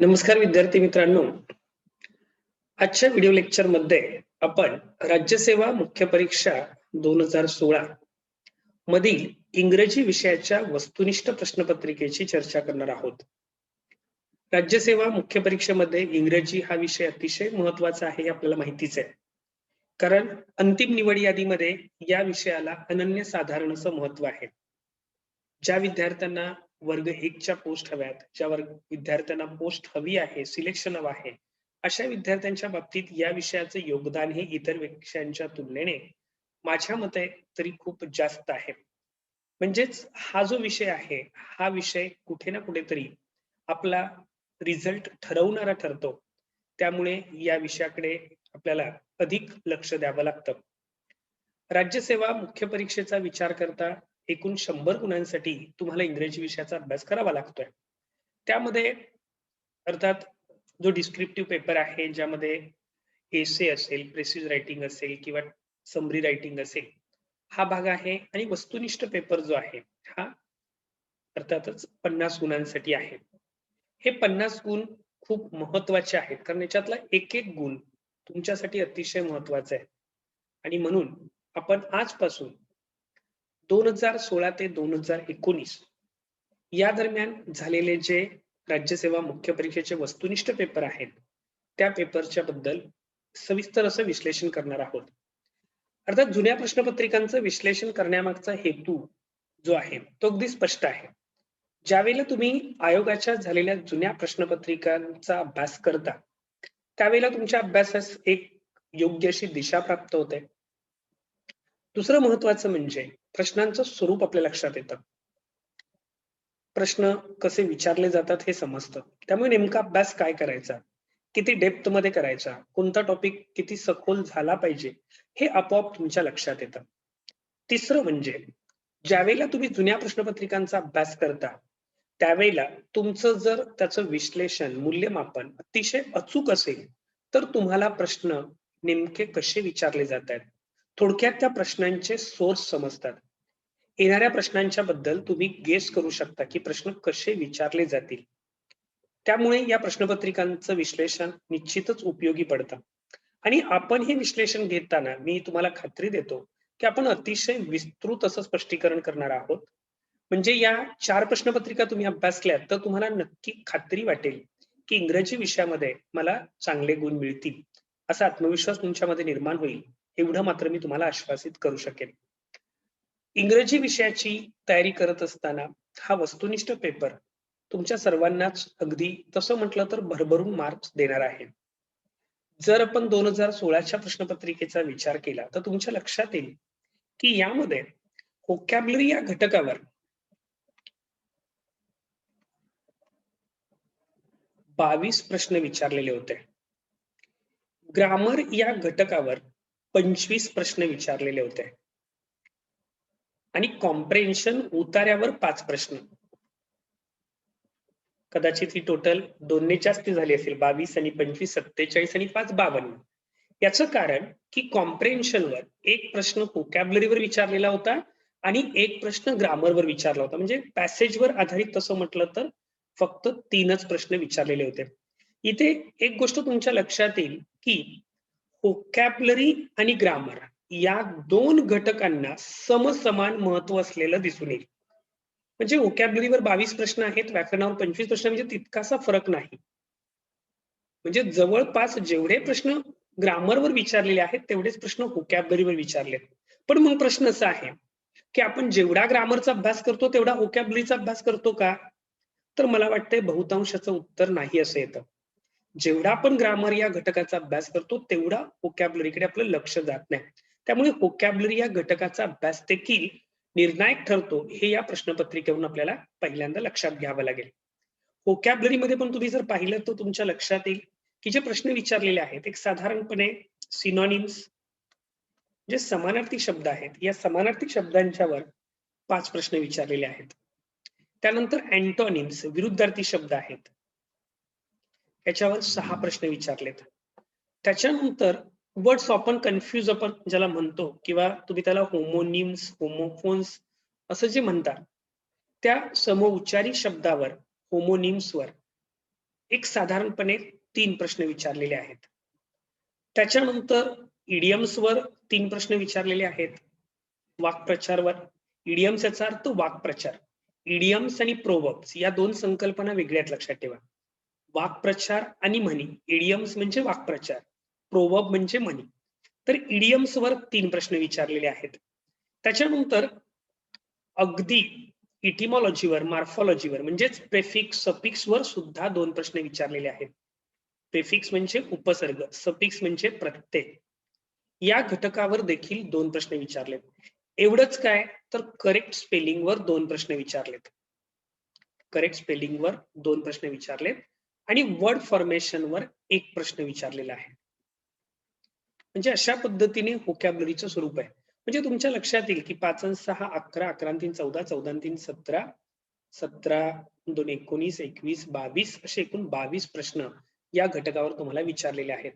नमस्कार विद्यार्थी मित्रांनो. आजच्या व्हिडिओ लेक्चर मध्ये आपण राज्यसेवा मुख्य परीक्षा 2016 मधील इंग्रजी विषयाच्या वस्तुनिष्ठ प्रश्नपत्रिकेची चर्चा करणार आहोत. राज्यसेवा मुख्य परीक्षेमध्ये इंग्रजी हा विषय अतिशय महत्त्वाचा आहे हे आपल्याला माहितीच आहे. कारण अंतिम निवड यादीमध्ये या विषयाला अनन्यसाधारण असं महत्त्व आहे. ज्या विद्यार्थ्यांना वर्ग 1 च्या पोस्ट हव्यात, ज्या विद्यार्थ्यांना पोस्ट हवी आहे, सिलेक्शन हवं आहे, अशा विद्यार्थ्यांच्या बाबतीत या विषयाचं योगदान हे इतर विषयांच्या तुलनेने माझ्या मते तरी खूप जास्त आहे. म्हणजेच हा जो विषय आहे, हा विषय कुठे ना कुठेतरी आपला रिझल्ट ठरवणारा ठरतो. त्यामुळे या विषयाकडे आपल्याला अधिक लक्ष द्यावं लागतं. राज्यसेवा मुख्य परीक्षेचा विचार करता एकूण 100 गुणांसाठी तुम्हाला इंग्रजी विषयाचा अभ्यास करावा लागतोय. त्यामध्ये अर्थात जो डिस्क्रिप्टिव्ह पेपर आहे, ज्यामध्ये एसे असेल, प्रेसिज रायटिंग असेल किंवा समरी रायटिंग असेल, हा भाग आहे. आणि वस्तुनिष्ठ पेपर जो आहे, हा अर्थातच 50 गुणांसाठी आहे. हे 50 गुण खूप महत्वाचे आहेत, कारण याच्यातला एक एक गुण तुमच्यासाठी अतिशय महत्वाचा आहे. आणि म्हणून आपण आजपासून 2016 ते 2019 या दरम्यान झालेले जे राज्यसेवा मुख्य परीक्षेचे वस्तुनिष्ठ पेपर आहेत, त्या पेपरच्या बद्दल सविस्तर असं विश्लेषण करणार आहोत. अर्थात जुन्या प्रश्नपत्रिकांचं विश्लेषण करण्यामागचा हेतू जो आहे तो अगदी स्पष्ट आहे. ज्यावेळेला तुम्ही आयोगाच्या झालेल्या जुन्या प्रश्नपत्रिकांचा अभ्यास करता, त्यावेळेला तुमच्या अभ्यासास एक योग्य अशी दिशा प्राप्त होते. दुसरं महत्वाचं म्हणजे प्रश्नांचं स्वरूप आपल्या लक्षात येतं. प्रश्न कसे विचारले जातात हे समजतं. त्यामुळे नेमका अभ्यास काय करायचा, किती डेप्थ मध्ये करायचा, कोणता टॉपिक किती सखोल झाला पाहिजे, हे आपोआप तुमच्या लक्षात येतं. तिसरं म्हणजे ज्यावेळेला तुम्ही जुन्या प्रश्नपत्रिकांचा अभ्यास करता, त्यावेळेला तुमचं जर त्याचं विश्लेषण, मूल्यमापन अतिशय अचूक असेल, तर तुम्हाला प्रश्न नेमके कसे विचारले जात आहेत, थोडक्यात त्या प्रश्नांचे सोर्स समजतात. येणाऱ्या प्रश्नांच्या बद्दल तुम्ही गेस करू शकता की प्रश्न कसे विचारले जातील. त्यामुळे या प्रश्नपत्रिकांचं विश्लेषण निश्चितच उपयोगी पडतं. आणि आपण हे विश्लेषण घेताना मी तुम्हाला खात्री देतो की आपण अतिशय विस्तृत असं स्पष्टीकरण करणार आहोत. म्हणजे या 4 प्रश्नपत्रिका तुम्ही अभ्यासल्यात तर तुम्हाला नक्की खात्री वाटेल की इंग्रजी विषयामध्ये मला चांगले गुण मिळतील, असा आत्मविश्वास तुमच्यामध्ये निर्माण होईल, एवढं मात्र मी तुम्हाला आश्वासित करू शकेन. इंग्रजी विषयाची तयारी करत असताना हा वस्तुनिष्ठ पेपर तुमच्या सर्वांनाच अगदी तसं म्हटलं तर भरभरून मार्क्स देणार आहे. जर आपण 2016च्या प्रश्नपत्रिकेचा विचार केला तर तुमच्या लक्षात येईल की यामध्ये व्होकॅब्युलरी या घटकावर 22 प्रश्न विचारलेले होते. ग्रामर या घटकावर 25 प्रश्न विचारलेले होते. आणि कॉम्प्रेन्शन उतार्यावर 5 प्रश्न. कदाचित ही टोटल 2 ने जास्ती झाली असेल. 22 आणि 25 47 आणि 5 52. याचं कारण की कॉम्प्रेन्शनवर एक प्रश्न व्होकॅब्युलरीवर विचारलेला होता आणि एक प्रश्न ग्रामरवर विचारला होता. म्हणजे पॅसेजवर आधारित तसं म्हटलं तर फक्त 3च प्रश्न विचारलेले होते. इथे एक गोष्ट तुमच्या लक्षात येईल की व्होकॅब्युलरी आणि ग्रामर या 2 घटकांना समसमान महत्व असलेलं दिसून येईल. म्हणजे व्होकॅब्युलरीवर 22 प्रश्न आहेत, व्याकरणावर 25 प्रश्न, म्हणजे तितकासा फरक नाही. म्हणजे जवळपास जेवढे प्रश्न ग्रामरवर विचारलेले आहेत तेवढेच प्रश्न व्होकॅब्युलरीवर विचारलेत. पण मग प्रश्न असा आहे की आपण जेवढा ग्रामरचा अभ्यास करतो तेवढा व्होकॅब्युलरीचा अभ्यास करतो का? तर मला वाटतंय बहुतांशाचं उत्तर नाही असं येतं. जेवढा आपण ग्रामर या घटकाचा अभ्यास करतो तेवढा व्होकॅब्युलरीकडे आपलं लक्ष जात नाही. त्यामुळे व्होकॅब्युलरी या घटकाचा अभ्यास देखील निर्णायक ठरतो, हे या प्रश्नपत्रिकेवरून आपल्याला पहिल्यांदा लक्षात घ्यावं लागेल. व्होकॅब्युलरीमध्ये पण तुम्ही जर पाहिलं तर तुमच्या लक्षात येईल की जे प्रश्न विचारलेले आहेत एक साधारणपणे सिनॉनिम्स जे समानार्थी शब्द आहेत, या समानार्थी शब्दांच्यावर 5 प्रश्न विचारलेले आहेत. त्यानंतर अँटोनिम्स विरुद्धार्थी शब्द आहेत, याच्यावर 6 प्रश्न विचारलेत. त्याच्यानंतर वर्ड्स ऑफन कन्फ्यूज आपण ज्याला म्हणतो किंवा तुम्ही त्याला होमोनिम्स, होमोफोन्स असं जे म्हणता, त्या समउच्चारी शब्दावर, होमोनिम्सवर एक साधारणपणे 3 प्रश्न विचारलेले आहेत. त्याच्यानंतर इडियम्सवर 3 प्रश्न विचारलेले आहेत. वाक्प्रचारवर. इडियम्स याचा अर्थ वाक्प्रचार. इडियम्स आणि प्रोव्हर्ब्स या 2 संकल्पना वेगळ्यात लक्षात ठेवा. वाक्प्रचार आणि म्हणी. इडियम्स म्हणजे वाक्प्रचार, प्रोव्हर्ब म्हणजे म्हणी. तर इडियम्सवर 3 प्रश्न विचारलेले आहेत. त्याच्यानंतर अगदी इटिमॉलॉजीवर, मॉर्फॉलॉजीवर म्हणजेच प्रेफिक्स, सफिक्सवर सुद्धा 2 प्रश्न विचारलेले आहेत. प्रेफिक्स म्हणजे उपसर्ग, सफिक्स म्हणजे प्रत्यय. या घटकावर देखील 2 प्रश्न विचारलेत. एवढंच काय, तर करेक्ट स्पेलिंगवर 2 प्रश्न विचारलेत. करेक्ट स्पेलिंगवर 2 प्रश्न विचारलेत आणि वर्ड फॉर्मेशनवर 1 प्रश्न विचारलेला आहे. म्हणजे अशा पद्धतीने व्होकॅब्युलरीचं स्वरूप आहे. म्हणजे तुमच्या लक्षात येईल की 5 आणि 6 11, 11 आणि 3 14, 14 आणि 3 17, 17 2 19, 21, 22 असे एकूण 22 प्रश्न या घटकावर तुम्हाला विचारलेले आहेत.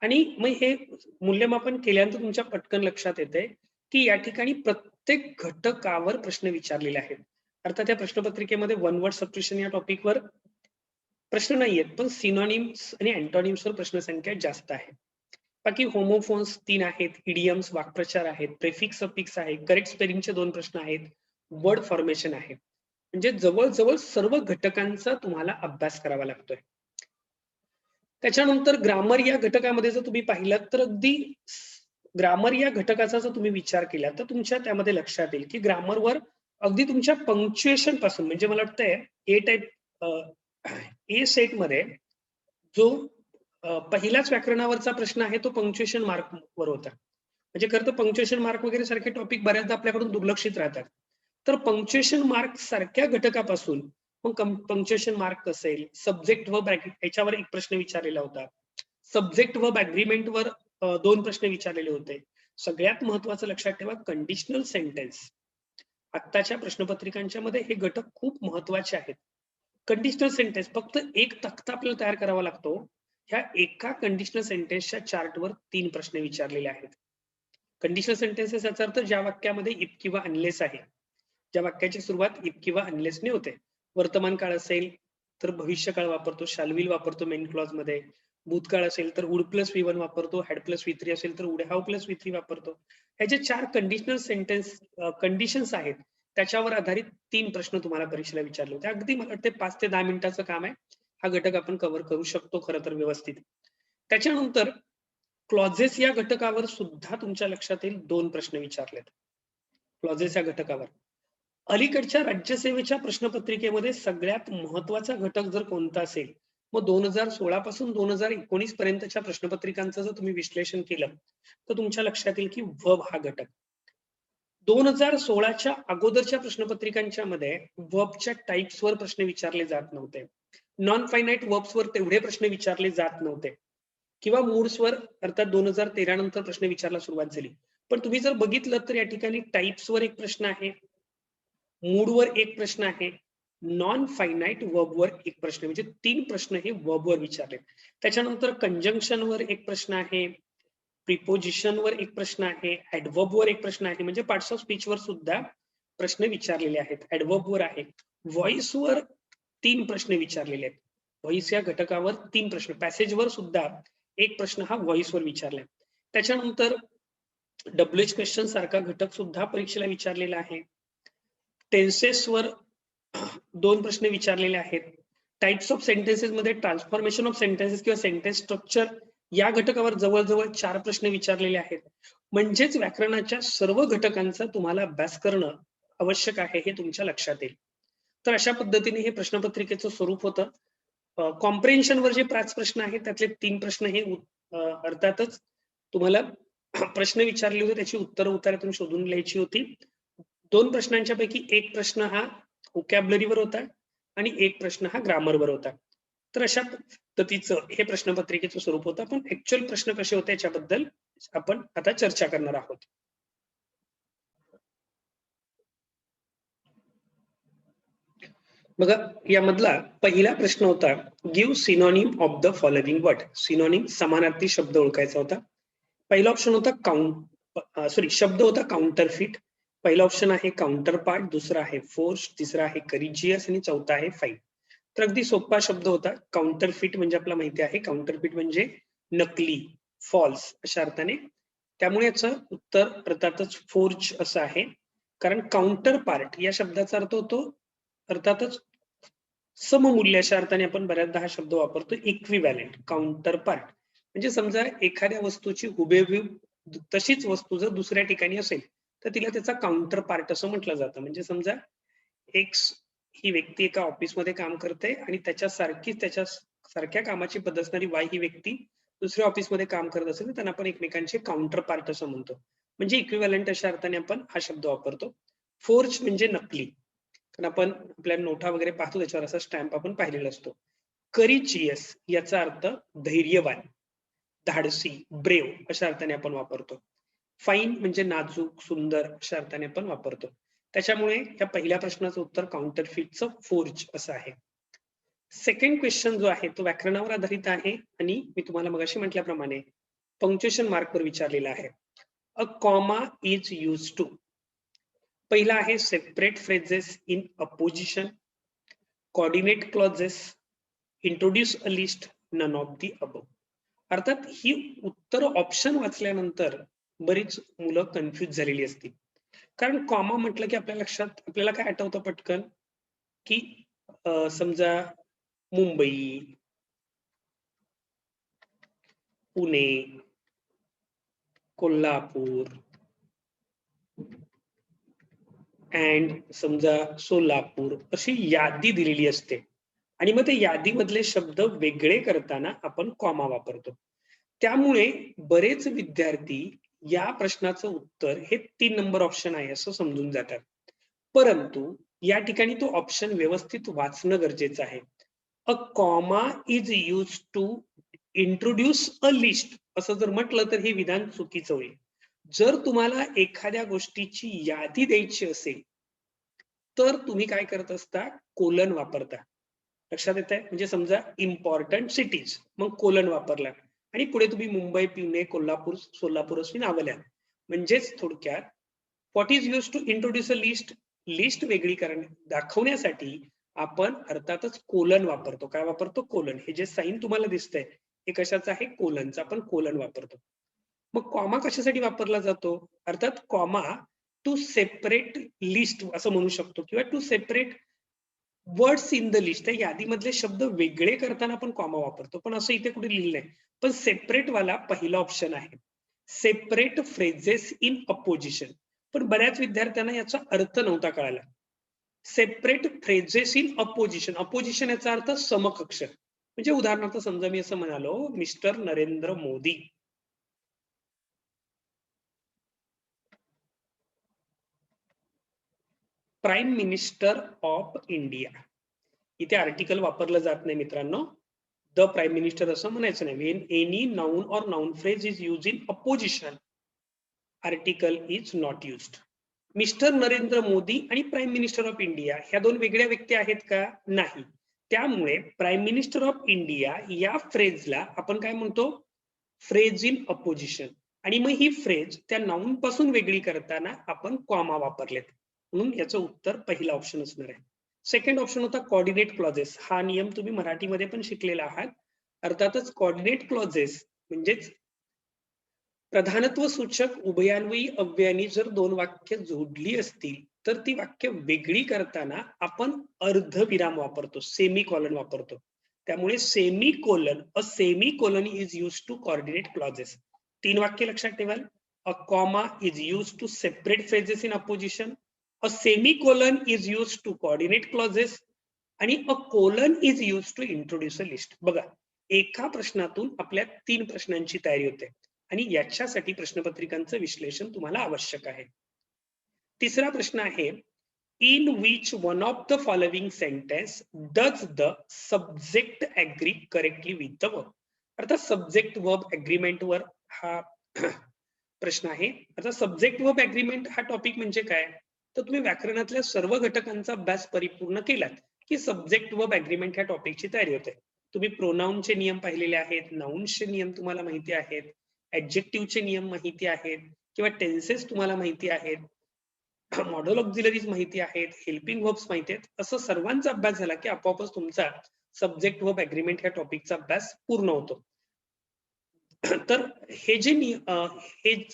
आणि मग हे मूल्यमापन केल्यानंतर तुमच्या पटकन लक्षात येते की या ठिकाणी प्रत्येक घटकावर प्रश्न विचारलेले आहेत. अर्थात या प्रश्नपत्रिकेमध्ये वन वर्ड सबस्टिट्यूशन या टॉपिकवर प्रश्न नाहीयेत, पण सिनोनिम्स आणि अँटोनिम्सवर प्रश्नसंख्या जास्त आहे. बाकी होमोफोन्स 3 आहेत, इडियम्स वाक्प्रचार आहेत, प्रेफिक्स सफिक्स आहे, करेक्ट स्पेलिंगचे 2 प्रश्न आहेत, वर्ड फॉर्मेशन आहे. म्हणजे जवळजवळ सर्व घटकांचा तुम्हाला अभ्यास करावा लागतोय. त्याच्यानंतर ग्रामर या घटकामध्ये जर तुम्ही पाहिलात तर अगदी ग्रामर या घटकाचा जर तुम्ही विचार केला तर तुमच्या त्यामध्ये लक्षात येईल की ग्रामरवर अगदी तुमच्या पंक्च्युएशन पासून, म्हणजे मला वाटतंय ए टाइप ए सेट मध्ये जो पहिलाच व्याकरणावरचा प्रश्न आहे तो पंक्च्युएशन मार्क वर होता. म्हणजे खरं तर पंक्च्युएशन मार्क वगैरे सारखे टॉपिक बऱ्याचदा आपल्याकडून दुर्लक्षित राहतात. तर पंक्च्युएशन मार्क सारख्या घटकापासून मग पंक्च्युएशन मार्क असेल, सब्जेक्ट व ब्रॅकेट याच्यावर 1 प्रश्न विचारलेला होता. सब्जेक्ट व अग्रीमेंटवर 2 प्रश्न विचारलेले होते. सगळ्यात महत्वाचं लक्षात ठेवा, कंडिशनल सेंटेन्स. आत्ताच्या प्रश्नपत्रिकांच्या मध्ये हे घटक खूप महत्वाचे आहेत. कंडिशनल सेंटेन्स फक्त एक तक्ता आपल्याला तयार करावा लागतो. ह्या एका कंडिशनल सेंटेन्सच्या चार्टवर 3 प्रश्न विचारलेले आहेत. कंडिशनल सेंटेन्सेस याचा अर्थ ज्या वाक्यामध्ये इफ किंवा अनलेस आहे, ज्या वाक्याची सुरुवात इफ किंवा अनलेसने होते. वर्तमान काळ असेल तर भविष्यकाळ वापरतो, शाल विल वापरतो मेन क्लॉज मध्ये. भूतकाळ असेल तर वुड प्लस V1 वापरतो, हॅड प्लस V3 असेल तर वुड हॅव प्लस V3 वापरतो. हे जे 4 कंडिशनल सेंटेन्स कंडिशन्स आहेत त्याच्यावर आधारित 3 प्रश्न तुम्हाला परीक्षेला विचारले होते. अगदी मला वाटते 5 ते 10 मिनिटाचं काम आहे. हा घटक आपण कव्हर करू शकतो खरं तर व्यवस्थित. त्याच्यानंतर क्लॉजेस या घटकावर सुद्धा तुमच्या लक्षात येईल 2 प्रश्न विचारलेत. क्लॉजेस या घटकावर अलीकडच्या राज्यसेवेच्या प्रश्नपत्रिकेमध्ये सगळ्यात महत्वाचा घटक जर कोणता असेल, मग 2016 पासून 2019 पर्यंतच्या प्रश्नपत्रिकांचं जर तुम्ही विश्लेषण केलं तर तुमच्या लक्षात येईल की वर्ब हा घटक 2016च्या अगोदरच्या प्रश्नपत्रिकांच्या मध्ये वर्बच्या टाइप्सवर प्रश्न विचारले जात नव्हते. नॉन फायनाइट वर्ब्सवर तेवढे प्रश्न विचारले जात नव्हते किंवा मूड्सवर अर्थात 2013 नंतर प्रश्न विचारला सुरुवात झाली. पण तुम्ही जर बघितलं तर या ठिकाणी टाइप्सवर 1 प्रश्न आहे, मूडवर 1 प्रश्न आहे, नॉन फायनाइट वर्बवर 1 प्रश्न, म्हणजे 3 प्रश्न हे वर्बवर विचारले. त्याच्यानंतर कंजंक्शनवर 1 प्रश्न आहे, प्रिपोजिशनवर 1 प्रश्न आहे, ऍडवर्बवर 1 प्रश्न आहे. म्हणजे पार्ट्स ऑफ स्पीचवर सुद्धा प्रश्न विचारलेले आहेत. ऍडवर्बवर आहे. व्हॉइसवर 3 प्रश्न विचारलेले आहेत. व्हॉइस या घटकावर 3 प्रश्न. पॅसेजवर सुद्धा 1 प्रश्न हा व्हॉइसवर विचारलाय. त्याच्यानंतर WH क्वेश्चन सारखा घटक सुद्धा परीक्षेला विचारलेला आहे. टेन्सेसवर 2 प्रश्न विचारलेले आहेत. टाइप्स ऑफ सेंटेन्सेस मध्ये ट्रान्सफॉर्मेशन ऑफ सेंटेन्सेस किंवा सेंटेन्स स्ट्रक्चर या घटकावर जवळजवळ 4 प्रश्न विचारलेले आहेत. म्हणजेच व्याकरणाच्या सर्व घटकांचा तुम्हाला अभ्यास करणं आवश्यक आहे हे तुमच्या लक्षात येईल. तर अशा पद्धतीने हे प्रश्नपत्रिकेचं स्वरूप होतं. कॉम्प्रिहेन्शनवर जे 5 प्रश्न आहेत त्यातले 3 प्रश्न हे अर्थातच तुम्हाला प्रश्न विचारले होते त्याची उत्तरे तुम्ही शोधून लिहायची होती. 2 प्रश्नांच्या पैकी 1 प्रश्न हा व्होकॅब्युलरीवर होता आणि 1 प्रश्न हा ग्रामरवर होता. तर अशा पद्धतीचं हे प्रश्नपत्रिकेचं स्वरूप होतं. पण ऍक्च्युअल प्रश्न कसे होते याच्याबद्दल आपण आता चर्चा करणार आहोत. बघा, यामधला पहिला प्रश्न होता give synonym of the following word. Synonym समानार्थी शब्द ओळखायचा होता. पहिला ऑप्शन होता शब्द होता काउंटरफिट. पहिला ऑप्शन आहे काउंटर पार्ट, दुसरा आहे फोर्स, तिसरा आहे करिजियस आणि चौथा आहे फाईट. तर अगदी सोपा शब्द होता काउंटरफिट. म्हणजे आपल्याला माहिती आहे काउंटरफिट म्हणजे नकली, फॉल्स अशा अर्थाने. त्यामुळे याचं उत्तर अर्थातच फोर्ज असं आहे. कारण काउंटर पार्ट या शब्दाचा अर्थ होतो अर्थातच सममूल्य. अशा अर्थाने आपण बऱ्याचदा हा शब्द वापरतो. इक्विव्हॅलेंट, काउंटर पार्ट म्हणजे समजा एखाद्या वस्तूची हुबेहूब तशीच वस्तू जर दुसऱ्या ठिकाणी असेल तर तिला त्याचा काउंटर पार्ट असं म्हटलं जातं. म्हणजे समजा एक्स ही व्यक्ती एका ऑफिसमध्ये काम करते आणि त्याच्या सारख्या कामाची पद्धत असणारी वाय ही व्यक्ती दुसऱ्या ऑफिसमध्ये काम करत असेल तर त्यांना आपण एकमेकांचे काउंटर पार्ट असं म्हणतो. म्हणजे इक्विव्हॅलेंट अशा अर्थाने आपण हा शब्द वापरतो. फोर्ज म्हणजे नकली. कारण आपण आपल्या नोटा वगैरे पाहतो त्याच्यावर असा स्टॅम्प आपण पाहिलेला असतो. करिचियस याचा अर्थ धैर्यवान, धाडसी, ब्रेव अशा अर्थाने आपण वापरतो. फाईन म्हणजे नाजूक, सुंदर अशा अर्थाने आपण वापरतो. त्याच्यामुळे या पहिल्या प्रश्नाचं उत्तर काउंटरफिटचं फोर्ज असं आहे. सेकंड क्वेश्चन जो आहे तो व्याकरणावर आधारित आहे आणि मी तुम्हाला मगाशी म्हटल्याप्रमाणे पंक्च्युएशन मार्कवर विचारलेला आहे. A comma is use to. पहिला आहे separate phrases in apposition, coordinate clauses, introduce a list, none of the above. अर्थात ही उत्तर ऑप्शन वाचल्यानंतर बरीच मुलं कन्फ्यूज झालेली असतील. कारण कॉमा म्हटलं की आपल्या लक्षात आपल्याला काय आठवतं पटकन की समजा मुंबई, पुणे, कोल्हापूर अँड समजा सोलापूर अशी यादी दिलेली असते आणि मग ते यादीमधले शब्द वेगळे करताना आपण कॉमा वापरतो. त्यामुळे बरेच विद्यार्थी या प्रश्नाचं उत्तर हे 3 नंबर ऑप्शन आहे असं समजून जातात. परंतु या ठिकाणी तो ऑप्शन व्यवस्थित वाचणं गरजेचं आहे. A comma is use to introduce a list असं जर म्हटलं तर हे विधान चुकीचं होईल. जर तुम्हाला एखाद्या गोष्टीची यादी द्यायची असेल तर तुम्ही काय करत असता, कोलन वापरता. लक्षात येत आहे? म्हणजे समजा इम्पॉर्टंट सिटीज मग कोलन वापरला आणि पुढे तुम्ही मुंबई, पुणे, कोल्हापूर, सोलापूर अशी नावं लिहा. म्हणजेच थोडक्यात what is use to introduce a list, list वेगळी दाखवण्यासाठी आपण अर्थातच कोलन वापरतो. काय वापरतो? कोलन. हे जे साईन तुम्हाला दिसतंय हे कशाचं आहे? कोलनचं. आपण कोलन वापरतो. मग कॉमा कशासाठी वापरला जातो? अर्थात कॉमा टू सेपरेट लिस्ट असं म्हणू शकतो किंवा to separate words in the list. त्या यादीमधले शब्द वेगळे करताना आपण कॉमा वापरतो. पण असं इथे कुठे लिहिलं नाही. पण सेपरेट वाला पहिला ऑप्शन आहे. Separate phrases in opposition. पण बऱ्याच विद्यार्थ्यांना याचा अर्थ नव्हता कळाला. Separate phrases in opposition. Opposition याचा अर्थ समकक्ष. म्हणजे उदाहरणार्थ समजा मी असं म्हणालो, mister Narendra Modi. Prime minister of India. इथे आर्टिकल वापरलं जात नाही मित्रांनो. द प्राईम मिनिस्टर असं म्हणायचं नाही. When any noun or noun phrase is use in opposition, article is not used. Mister Narendra Modi आणि प्राईम मिनिस्टर ऑफ इंडिया ह्या दोन वेगळ्या व्यक्ती आहेत का? नाही. त्यामुळे प्राईम मिनिस्टर ऑफ इंडिया या फ्रेजला आपण काय म्हणतो? Phrase in opposition. आणि मग ही फ्रेज त्या नाउन पासून वेगळी करताना आपण कॉमा वापरलेत. म्हणून याचं उत्तर पहिला ऑप्शन असणार आहे. सेकंड ऑप्शन होता कोऑर्डिनेट क्लॉजेस. हा नियम तुम्ही मराठीमध्ये पण शिकलेला आहात. अर्थातच कोऑर्डिनेट क्लॉजेस म्हणजेच प्रधानत्व सूचक उभयान्वयी अव्ययांनी जर दोन वाक्य जोडली असतील तर ती वाक्य वेगळी करताना आपण अर्धविराम वापरतो, सेमी कॉलन वापरतो. त्यामुळे semicolon, a semicolon is use to coordinate clauses. 3 वाक्य लक्षात ठेवाल. A comma is use to separate phrases in apposition, a semicolon is use to coordinate clauses आणि a colon is use to introduce a list. बघा, एका प्रश्नातून आपल्या 3 प्रश्नांची तयारी होते आणि याच्यासाठी प्रश्नपत्रिकांचं विश्लेषण तुम्हाला आवश्यक आहे. तिसरा प्रश्न आहे, in which one of the following sentence does the subject agree correctly with the verb. अर्थात सब्जेक्ट वर्ब ऍग्रीमेंट वर हा प्रश्न आहे. अर्थात सब्जेक्ट वर्ब ऍग्रीमेंट हा टॉपिक म्हणजे काय? तर तुम्ही व्याकरणातल्या सर्व घटकांचा अभ्यास परिपूर्ण केलात की सब्जेक्ट वर्ब ऍग्रीमेंट ह्या टॉपिकची तयारी होते. तुम्ही प्रोनाउनचे नियम पाहिलेले आहेत, नाउन्सचे नियम तुम्हाला माहिती आहेत, ऍडजेक्टिव्हचे नियम माहिती आहेत किंवा टेन्सेस तुम्हाला माहिती आहेत. मॉडल ऑक्झिलरीज माहिती आहेत, हेल्पिंग वर्ब्स माहिती आहेत, असं सर्वांचा अभ्यास झाला की आपोआपच तुमचा सब्जेक्ट वर्ब ॲग्रीमेंट ह्या टॉपिकचा अभ्यास पूर्ण होतो. तर हे जे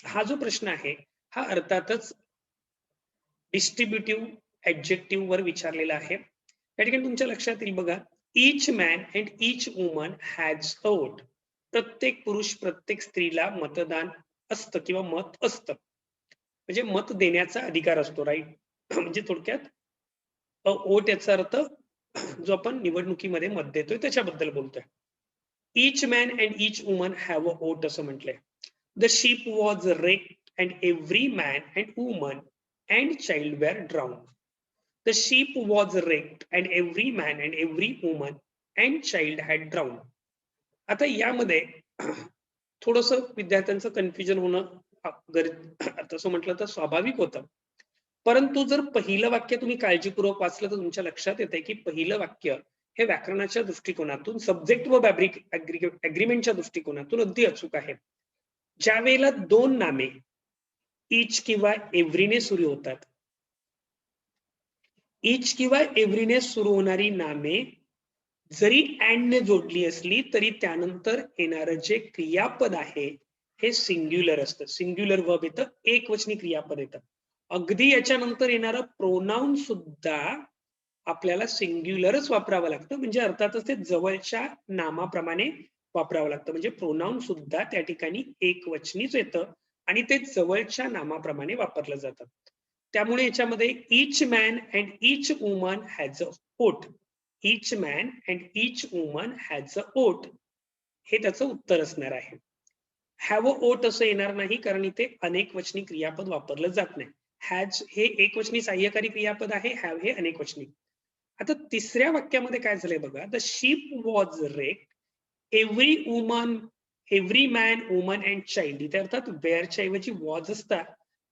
हा जो प्रश्न आहे हा अर्थातच डिस्ट्रीब्युटिव्ह ऍडजेक्टिव्ह वर विचारलेला आहे. या ठिकाणी तुमच्या लक्षात येईल बघा, each man and each woman has a vote. प्रत्येक पुरुष प्रत्येक स्त्रीला मतदान असतं किंवा मत असतं, म्हणजे मत देण्याचा अधिकार असतो, राईट. म्हणजे थोडक्यात वोट याचा अर्थ जो आपण निवडणुकीमध्ये मत देतोय त्याच्याबद्दल बोलतोय. Each man and each woman have a vote असं म्हटलंय. The ship was wrecked and every man and woman and child were drowned. The ship was wrecked and every man and every woman and child had drowned. आता यामध्ये थोडस विद्यार्थ्यांचं confusion होणं तसं म्हटलं तर स्वाभाविक होतं. परंतु जर पहिलं वाक्य तुम्ही काळजीपूर्वक वाचलं तर तुमच्या लक्षात येते की पहिलं वाक्य हे व्याकरणाच्या दृष्टिकोनातून सब्जेक्ट व ॲग्रीमेंटच्या दृष्टिकोनातून अगदी अचूक आहे. ज्या वेळेला दोन नामे ईच किंवा एव्हरीने सुरू होतात, ईच किंवा एव्हरीने सुरू होणारी नामे जरी अँड ने जोडली असली तरी त्यानंतर येणारं जे क्रियापद आहे हे सिंग्युलर असतं. सिंग्युलर वर्ब येतं, एकवचनी क्रियापद येतं. अगदी याच्यानंतर येणारं प्रोनाउन सुद्धा आपल्याला सिंग्युलरच वापरावं लागतं, म्हणजे अर्थातच ते जवळच्या नामाप्रमाणे वापरावं लागतं. म्हणजे प्रोनाउन सुद्धा त्या ठिकाणी एकवचनीच येतं आणि ते जवळच्या नामाप्रमाणे वापरलं जातं. त्यामुळे याच्यामध्ये each man and each woman has a vote, each man and each woman has a vote हे त्याचं उत्तर असणार आहे. हॅव अ वोट असं येणार नाही, कारण इथे अनेकवचनी क्रियापद वापरलं जात नाही. हॅज हे एकवचनी सहाय्यकारी क्रियापद आहे, हॅव हे अनेकवचनी. आता तिसऱ्या वाक्यामध्ये काय झालंय बघा, the ship was raked every woman every man woman and child. इथे अर्थात वेअरच्या ऐवजी वॉज असतात,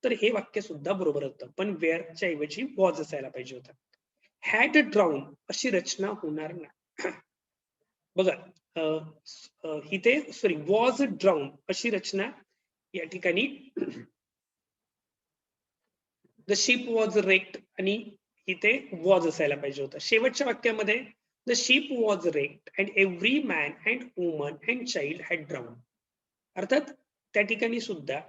तर हे वाक्य सुद्धा बरोबर होतं, पण वेअरच्या ऐवजी वॉज असायला पाहिजे होतं. हॅड ड्राउन अशी रचना होणार नाही बघा. इथे सॉरी वॉज ड्राउन अशी रचना या ठिकाणी द शिप वॉज रेक्ड आणि इथे वॉज असायला पाहिजे होतं. शेवटच्या वाक्यामध्ये the ship was wrecked and every man and woman and child had drown. अर्थात त्या ठिकाणी सुद्धा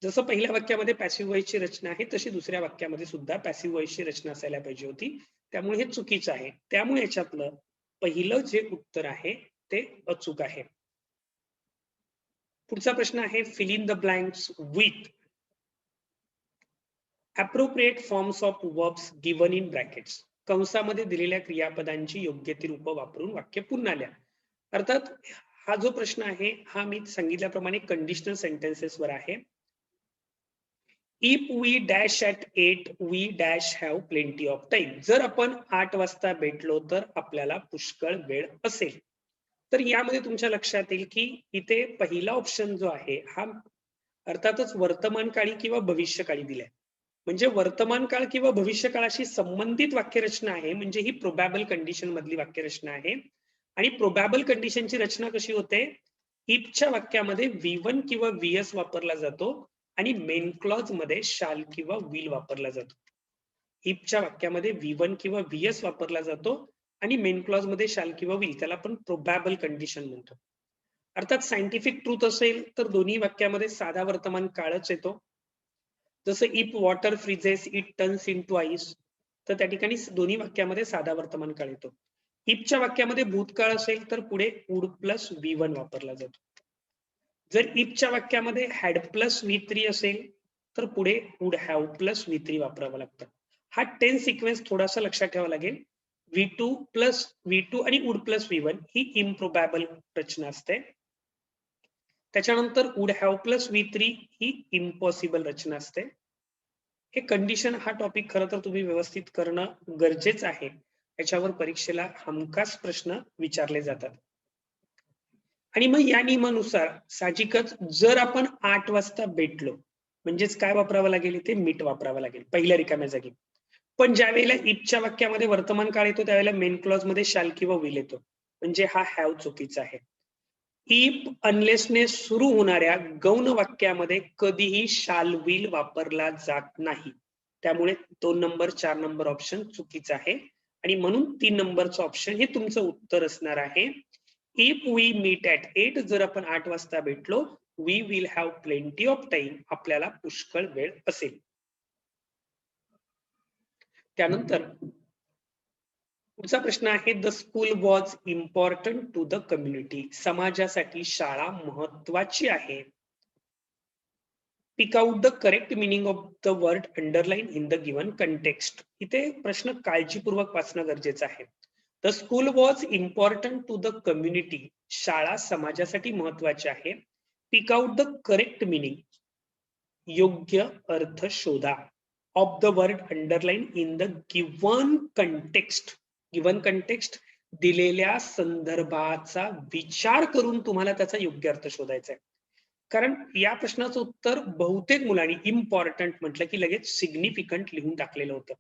जसं पहिल्या वाक्यामध्ये पॅसिव्ह वॉइसची रचना आहे तशी दुसऱ्या वाक्यामध्ये सुद्धा पॅसिव्ह वॉइसची रचना असायला पाहिजे होती. त्यामुळे हे चुकीचं आहे. त्यामुळे याच्यातलं पहिलं जे उत्तर आहे ते अचूक आहे. पुढचा प्रश्न आहे fill in the blanks with appropriate forms of verbs given in brackets. कंसामध्ये दिलेल्या क्रियापदांची योग्य ती रूप वापरून वाक्य पुन्हा लिहा. अर्थात हा जो प्रश्न आहे हा मी सांगितल्याप्रमाणे कंडिशनल सेंटेन्सेस वर आहे. If we dash at 8 we dash have plenty of time. जर आपण 8 वाजता भेटलो तर आपल्याला पुष्कळ वेळ असेल. तर यामध्ये तुमच्या लक्षात येईल की इथे पहिला ऑप्शन जो आहे हा अर्थातच वर्तमान काळी किंवा भविष्यकाळी दिलाय. म्हणजे वर्तमान काळ किंवा भविष्य काळाशी संबंधित वाक्यरचना आहे, म्हणजे ही प्रोबॅबल कंडिशन मधली वाक्यरचना आहे. आणि प्रोबॅबल कंडिशनची रचना कशी होते, इफच्या वाक्यामध्ये V1 किंवा VS वापरला जातो आणि मेन क्लॉज मध्ये शाल किंवा विल वापरला जातो. इफच्या वाक्यामध्ये V1 किंवा VS वापरला जातो आणि मेन क्लॉज मध्ये शाल किंवा विल, त्याला आपण प्रोबॅबल कंडिशन म्हणतो. अर्थात सायंटिफिक ट्रूथ असेल तर दोन्ही वाक्यामध्ये साधा वर्तमान काळच येतो. जसं if water freezes it turns into ice, तर त्या ठिकाणी दोन्ही वाक्यामध्ये साधा वर्तमान काळ येतो. इफच्या वाक्यामध्ये भूतकाळ असेल तर पुढे वुड प्लस V1 वापरला जातो. जर इफच्या वाक्यामध्ये हॅड प्लस V3 असेल तर पुढे वुड हॅव प्लस V3 वापरावं लागतं. हा टेन्स सिक्वेन्स थोडासा लक्षात ठेवावा लागेल. V2 प्लस V2 आणि वुड प्लस V1 ही इम्प्रोबॅबल रचना असते. त्याच्यानंतर वुड हॅव प्लस V3 ही इम्पॉसिबल रचना असते. हे कंडिशन हा टॉपिक खरं तर तुम्ही व्यवस्थित करणं गरजेचं आहे. याच्यावर परीक्षेला हमखास प्रश्न विचारले जातात. आणि मग या नियमानुसार साहजिकच जर आपण 8 वाजता भेटलो म्हणजेच काय वापरावं लागेल, इथे मीट वापरावं लागेल पहिल्या रिकाम्या जागी. पण ज्या वेळेला इफच्या वाक्यामध्ये वर्तमान काळ येतो त्यावेळेला मेन क्लॉज मध्ये शाल किंवा विल येतो, म्हणजे हा हॅव चुकीचा आहे. इफ अनलेसने सुरू होणाऱ्या गौण वाक्यामध्ये कधीही शाल विल वापरला जात नाही. त्यामुळे 2 नंबर 4 नंबर ऑप्शन चुकीचा आहे आणि म्हणून 3 नंबरचं ऑप्शन हे तुमचं उत्तर असणार आहे. इफ वी मीट ॲट 8 जर आपण 8 वाजता भेटलो, we will have plenty of time, आपल्याला पुष्कळ वेळ असेल. त्यानंतर पुढचा प्रश्न आहे, the school was important to the community, समाजासाठी शाळा महत्वाची आहे. Pick out the correct meaning of the word underline in the given context. इथे प्रश्न काळजीपूर्वक वाचणं गरजेचं आहे. The school was important to the community, शाळा समाजासाठी महत्वाची आहे. Pick out the correct meaning, योग्य अर्थ शोधा. Of the word underline in the given context. Given context दिलेल्या संदर्भाचा विचार करून तुम्हाला त्याचा योग्य अर्थ शोधायचा आहे. कारण या प्रश्नाचं उत्तर बहुतेक मुलांनी इम्पॉर्टंट म्हटलं की लगेच सिग्निफिकंट लिहून टाकलेलं होतं.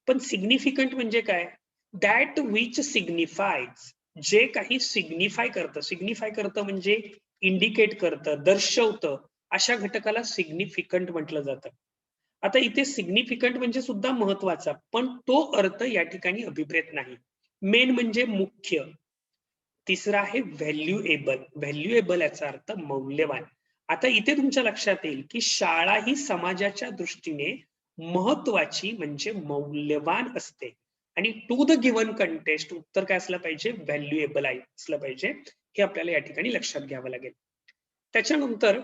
पण सिग्निफिकंट म्हणजे काय? दॅट विच सिग्निफाईज, जे काही सिग्निफाय करतं म्हणजे इंडिकेट करतं, दर्शवतं, अशा घटकाला सिग्निफिकंट म्हटलं जातं. आता इथे सिग्निफिकंट म्हणजे सुद्धा महत्वाचा, पण तो अर्थ या ठिकाणी अभिप्रेत नाही. मेन म्हणजे मुख्य. तिसरा आहे व्हॅल्युएबल. व्हॅल्युएबल याचा अर्थ मौल्यवान. आता इथे तुमच्या लक्षात येईल की शाळा ही समाजाच्या दृष्टीने महत्वाची म्हणजे मौल्यवान असते आणि टू द गिव्हन कंटेक्स्ट उत्तर काय असलं पाहिजे? व्हॅल्युएबल असलं पाहिजे. हे आपल्याला या ठिकाणी लक्षात घ्यावं लागेल. त्याच्यानंतर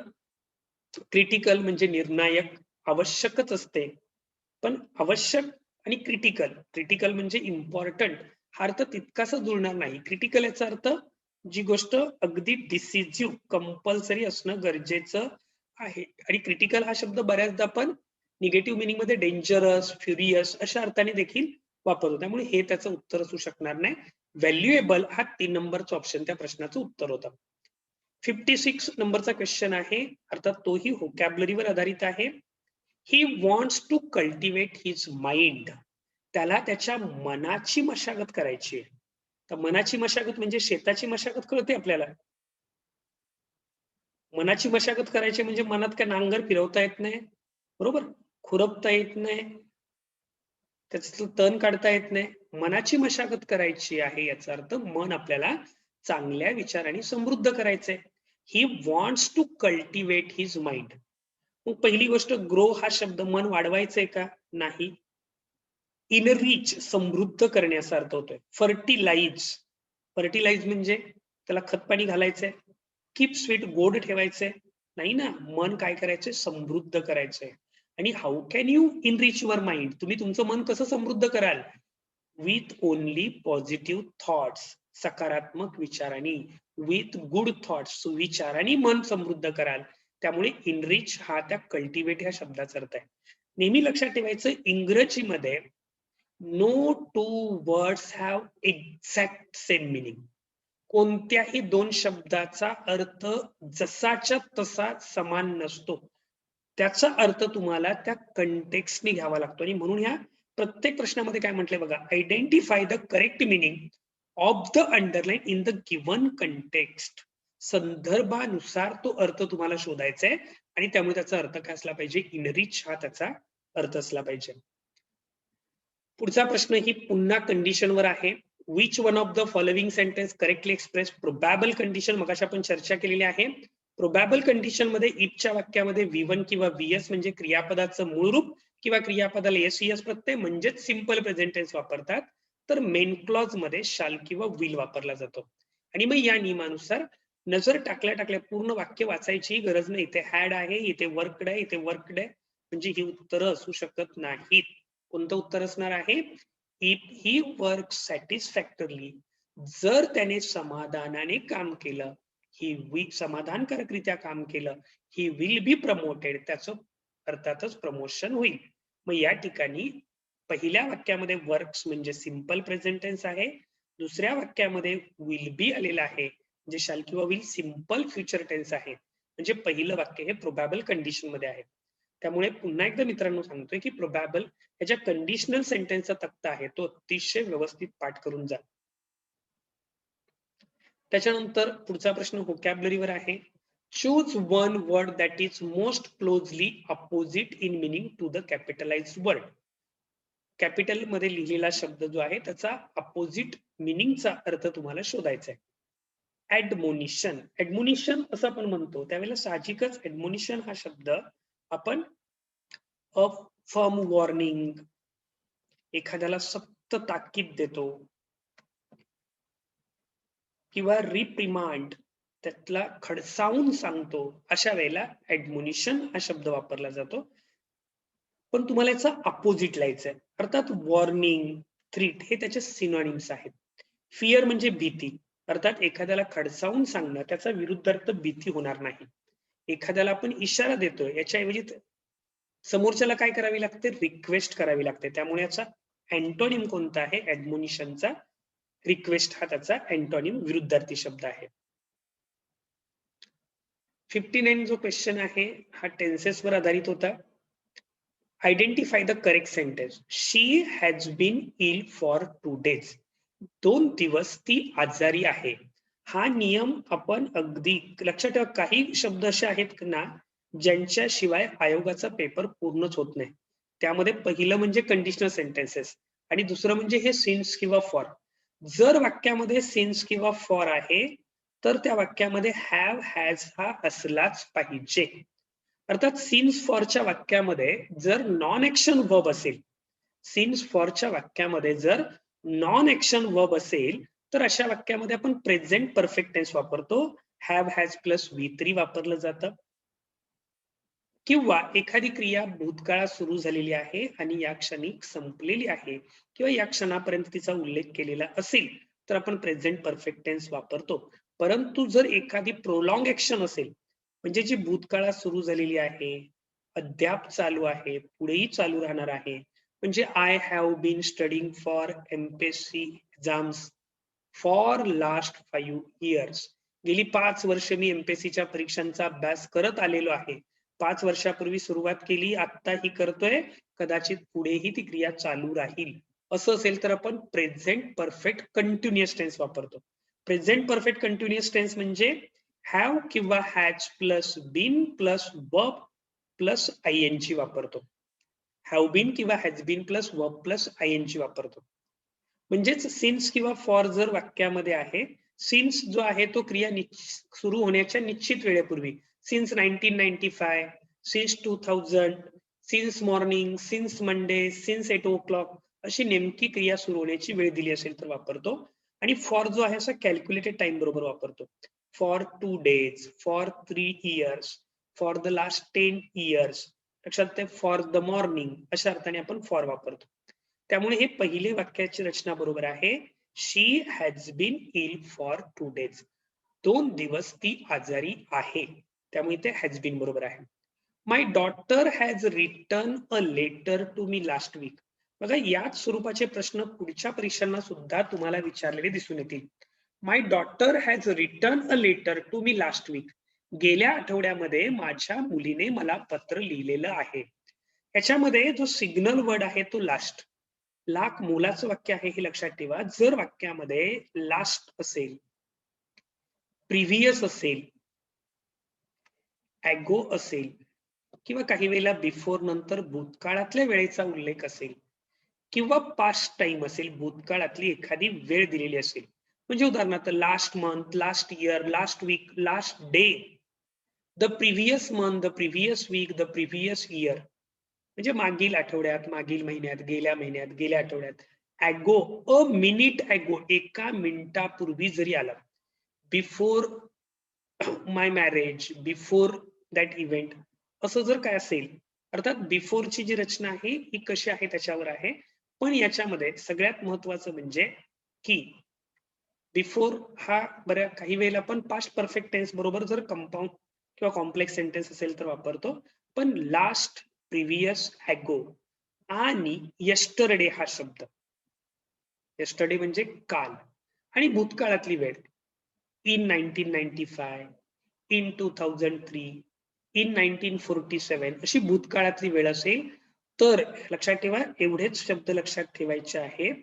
क्रिटिकल म्हणजे निर्णायक, आवश्यकच असते. पण आवश्यक आणि क्रिटिकल म्हणजे इम्पॉर्टंट हा अर्थ तितकासा जुळणार नाही. क्रिटिकल याचा अर्थ जी गोष्ट अगदी डिसिजिव्ह, कंपल्सरी असणं गरजेचं आहे. आणि क्रिटिकल हा शब्द बऱ्याचदा आपण निगेटिव्ह मिनिंग मध्ये डेंजरस, फ्युरियस अशा अर्थाने देखील वापरतो. त्यामुळे हे त्याचं उत्तर असू शकणार नाही. व्हॅल्युएबल हा 3 नंबरचा ऑप्शन त्या प्रश्नाचं उत्तर होतं. 56 नंबरचा क्वेश्चन आहे, अर्थात तोही व्होकॅब्युलरीवर आधारित आहे. He wants to cultivate his mind, त्याला त्याच्या मनाची मशागत करायची आहे. तर मनाची मशागत म्हणजे शेताची मशागत कळते आपल्याला. मनाची मशागत करायची म्हणजे मनात काय नांगर फिरवता येत नाही, बरोबर, खुरपता येत नाही, त्याचं तण काढता येत नाही. मनाची मशागत करायची आहे याचा अर्थ मन आपल्याला चांगल्या विचारांनी समृद्ध करायचंय. He wants to cultivate his mind. मग पहिली गोष्ट, ग्रो हा शब्द मन वाढवायचंय का? नाही. इनरिच समृद्ध करण्याचा अर्थ होतोय. फर्टिलाइज म्हणजे त्याला खतपाणी घालायचंय. कीप स्वीट गोड ठेवायचंय नाही ना. मन काय करायचंय? समृद्ध करायचंय. आणि how can you enrich your mind, तुम्ही तुमचं मन कसं समृद्ध कराल? विथ ओनली पॉझिटिव्ह थॉट्स, सकारात्मक विचारांनी. विथ गुड थॉट्स, सुविचारांनी मन समृद्ध कराल. त्यामुळे इनरिच हा त्या कल्टिवेट ह्या शब्दाचा अर्थ आहे. नेहमी लक्षात ठेवायचं, इंग्रजीमध्ये no two words have exact same meaning. कोणत्याही दोन शब्दाचा अर्थ जसाच्या तसा समान नसतो. त्याचा अर्थ तुम्हाला त्या कंटेक्स्टने घ्यावा लागतो. आणि म्हणून ह्या प्रत्येक प्रश्नामध्ये काय म्हटलंय बघा, identify the correct meaning of the underline in the given context. संदर्भानुसार तो अर्थ तुम्हाला शोधायचा आहे आणि त्यामुळे त्याचा अर्थ काय असला पाहिजे? इनरिच हा त्याचा अर्थ असला पाहिजे. पुढचा प्रश्न ही पुन्हा कंडिशनवर आहे. Which one of the following sentence correctly express प्रोबॅबल condition? मगाशी आपण चर्चा केलेली आहे. प्रोबॅबल कंडिशन मध्ये इफच्या वाक्यामध्ये V1 किंवा VS म्हणजे क्रियापदाचं मूळ रूप किंवा क्रियापदाला SES प्रत्यय म्हणजेच सिंपल प्रेझेंट टेन्स वापरतात. तर मेन क्लॉज मध्ये शाल किंवा विल वापरला जातो. आणि मग या नियमानुसार नजर टाकल्या पूर्ण वाक्य वाचायची गरज नाही. इथे हॅड आहे, इथे वर्कड आहे, इथे वर्कड आहे, म्हणजे ही उत्तरं असू शकत नाहीत. कोणतं उत्तर असणार आहे? इफ ही वर्क सॅटिस्फॅक्टरली, जर त्याने समाधानाने काम केलं, ही समाधानकारकरित्या काम केलं, ही विल बी प्रमोटेड, त्याचं अर्थातच प्रमोशन होईल. मग या ठिकाणी पहिल्या वाक्यामध्ये वर्क्स म्हणजे सिंपल प्रेझेंट टेन्स आहे. दुसऱ्या वाक्यामध्ये विल बी आलेलं आहे, म्हणजे शाल किंवा विल सिंपल फ्युचर टेन्स आहे. म्हणजे पहिलं वाक्य हे प्रोबॅबल कंडिशन मध्ये आहे. त्यामुळे पुन्हा एकदा मित्रांनो सांगतोय की प्रोबॅबल ह्याच्या कंडिशनल सेंटेन्सचा तक्ता आहे, तो अतिशय व्यवस्थित पाठ करून जा. त्याच्यानंतर पुढचा प्रश्न व्होकॅब्युलरीवर आहे. Choose one word that is most closely opposite in meaning to the capitalized word. Capital मध्ये लिहिलेला शब्द जो आहे त्याचा अपोजिट मिनिंगचा अर्थ तुम्हाला शोधायचा आहे. ऍडमोनिशन, ऍडमोनिशन असं आपण म्हणतो त्यावेळेला साहजिकच ऍडमोनिशन हा शब्द आपण फर्म वॉर्निंग, एखाद्याला सक्त ताकीद देतो किंवा रिप्रिमांड, त्यातला खडसावून सांगतो, अशा वेळेला ऍडमोनिशन हा शब्द वापरला जातो. पण तुम्हाला याचा अपोजिट लिहायचं आहे, अर्थात वॉर्निंग, थ्रीट हे त्याचे सिनोनिम्स आहेत. फिअर म्हणजे भीती, अर्थात एखाद्याला खडसावून सांगणं, त्याचा विरुद्धार्थ भीती होणार नाही. एखाद्याला आपण इशारा देतोय याच्याऐवजी समोरच्याला काय करावी लागते, रिक्वेस्ट करावी लागते. त्यामुळे याचा अँटोनिम कोणता आहे, ऍडमोनिशनचा रिक्वेस्ट हा त्याचा अँटोनिम विरुद्धार्थी शब्द आहे. 59 जो क्वेश्चन आहे हा टेन्सेस वर आधारित होता. Identify the correct sentence. She has been ill for 2 days. 2 दिवस ती आजारी आहे. हा नियम आपण अगदी लक्षात ठेवा. काही शब्द असे आहेत ना ज्यांच्याशिवाय आयोगाचा पेपर पूर्णच होत नाही. त्यामध्ये पहिलं म्हणजे कंडिशनल सेंटेन्सेस आणि दुसरं म्हणजे हे सिन्स किंवा फॉर. जर वाक्यामध्ये सिन्स किंवा फॉर आहे तर त्या वाक्यामध्ये हॅव, हॅज हा असलाच पाहिजे. अर्थात सिन्स फॉरच्या वाक्यामध्ये जर नॉन ऍक्शन वर्ब असेल, सिन्स फॉरच्या वाक्यामध्ये जर नॉन ऍक्शन वर्ब असेल तर अशा वाक्यामध्ये आपण प्रेझेंट परफेक्ट टेन्स वापरतो. हॅव, हॅज प्लस V3 वापरलं जातं. किंवा एखादी क्रिया भूतकाळात सुरू झालेली आहे आणि या क्षणी संपलेली आहे किंवा या क्षणापर्यंत तिचा उल्लेख केलेला असेल तर आपण प्रेझेंट परफेक्ट टेन्स वापरतो. परंतु जर एखादी प्रोलॉंग ऍक्शन असेल, म्हणजे जी भूतकाळात सुरू झालेली आहे, अद्याप चालू आहे, पुढेही चालू राहणार आहे, म्हणजे I have been studying for MPSC exams for last 5 years. गेली 5 वर्ष मी MPSCच्या परीक्षांचा अभ्यास करत आलेलो आहे. 5 वर्षापूर्वी सुरुवात केली, आत्ताही करतोय, कदाचित पुढेही ती क्रिया चालू राहील. असं असेल तर आपण प्रेझेंट परफेक्ट कंटिन्युअस टेन्स वापरतो. प्रेझेंट परफेक्ट कंटिन्युअस टेन्स म्हणजे हॅव किंवा has plus been plus verb plus ING वापरतो. हॅव बीन किंवा has been plus verb plus ING वापरतो. म्हणजेच सिन्स किंवा फॉर जर वाक्यामध्ये आहे, सिन्स जो आहे तो क्रिया सुरू होण्याच्या निश्चित वेळेपूर्वी, since 1995, since 2000, since morning, since Monday, since 8 o'clock अशी नेमकी क्रिया सुरू होण्याची वेळ दिली असेल तर वापरतो. आणि फॉर जो आहे असा कॅल्क्युलेटेड टाइम बरोबर वापरतो. For 2 days, for 3 years, for the last 10 years. लक्षात ते फॉर द मॉर्निंग अशा अर्थाने आपण फॉर वापरतो. त्यामुळे हे पहिले वाक्याची रचना बरोबर आहे. She has been ill for 2 days. 2 दिवस ती आजारी आहे. त्यामुळे ते हॅज बीन बरोबर आहे. My daughter has written a letter to me last week. बघा याच स्वरूपाचे प्रश्न पुढच्या परीक्षांना सुद्धा तुम्हाला विचारलेले दिसून येतील. My daughter has written a letter to me last week. गेल्या आठवड्यामध्ये माझ्या मुलीने मला पत्र लिहिलेलं आहे. याच्यामध्ये जो सिग्नल वर्ड आहे तो लास्ट. लाख मोलाचं वाक्य आहे हे लक्षात ठेवा. जर वाक्यामध्ये लास्ट असेल, प्रिव्हियस असेल, ॲगो असेल किंवा काही वेळेला बिफोर नंतर भूतकाळातल्या वेळेचा उल्लेख असेल किंवा पास्ट टाइम असेल, भूतकाळातली एखादी वेळ दिलेली असेल, म्हणजे उदाहरणार्थ last month, last year, last week, last day, the previous month, the previous week, the previous year, म्हणजे मागील आठवड्यात, मागील महिन्यात, गेल्या महिन्यात, गेल्या आठवड्यात. ॲगो, अ मिनिट ॲगो, एका मिनिटापूर्वी जरी आला, before my marriage, before that event, असं जर काय असेल, अर्थात बिफोरची जी रचना आहे ही कशी आहे त्याच्यावर आहे. पण याच्यामध्ये सगळ्यात महत्वाचं म्हणजे की बिफोर हा बऱ्या काही वेळेला आपण पास्ट परफेक्ट टेन्स बरोबर जर कंपाऊंड किंवा कॉम्प्लेक्स सेंटेन्स असेल तर वापरतो. पण लास्ट, प्रिव्हियस, ॲगो आणि यस्टरडे हा शब्द, यस्टरडे म्हणजे काल, आणि भूतकाळातली वेळ, इन 1995, इन 2003, इन 1947 अशी भूतकाळातली वेळ असेल तर लक्षात ठेवा एवढेच शब्द लक्षात ठेवायचे आहेत.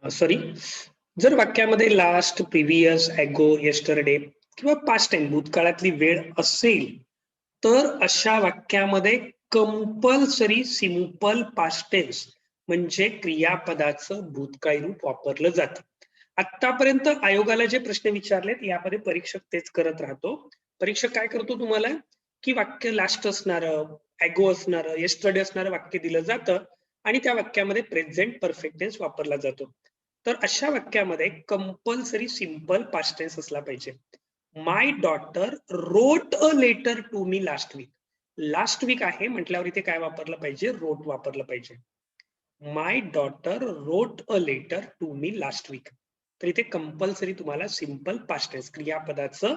सॉरी, जर वाक्यामध्ये लास्ट, प्रिव्हियस, ॲगो, यस्टरडे किंवा पास्ट टाइम भूतकाळातली वेळ असेल तर अशा वाक्यामध्ये कंपल्सरी सिंपल पास्ट टेन्स म्हणजे क्रियापदाचं भूतकाळी रूप वापरलं जातं. आतापर्यंत आयोगाला जे प्रश्न विचारलेत यामध्ये परीक्षक तेच करत राहतो. परीक्षक काय करतो तुम्हाला की वाक्य लास्ट असणारं, ॲगो असणारं, येस्टरडे असणारं वाक्य दिलं जातं आणि त्या वाक्यामध्ये प्रेझेंट परफेक्ट टेन्स वापरला जातो. तर अशा वाक्यामध्ये कंपल्सरी सिंपल पास्ट टेन्स असला पाहिजे. My daughter wrote a letter to me last week. Last week आहे म्हटल्यावर इथे काय वापरलं पाहिजे? रोट वापरलं पाहिजे. My daughter wrote a letter to me last week. तर इथे कंपल्सरी तुम्हाला सिंपल पास्ट टेन्स क्रियापदाचं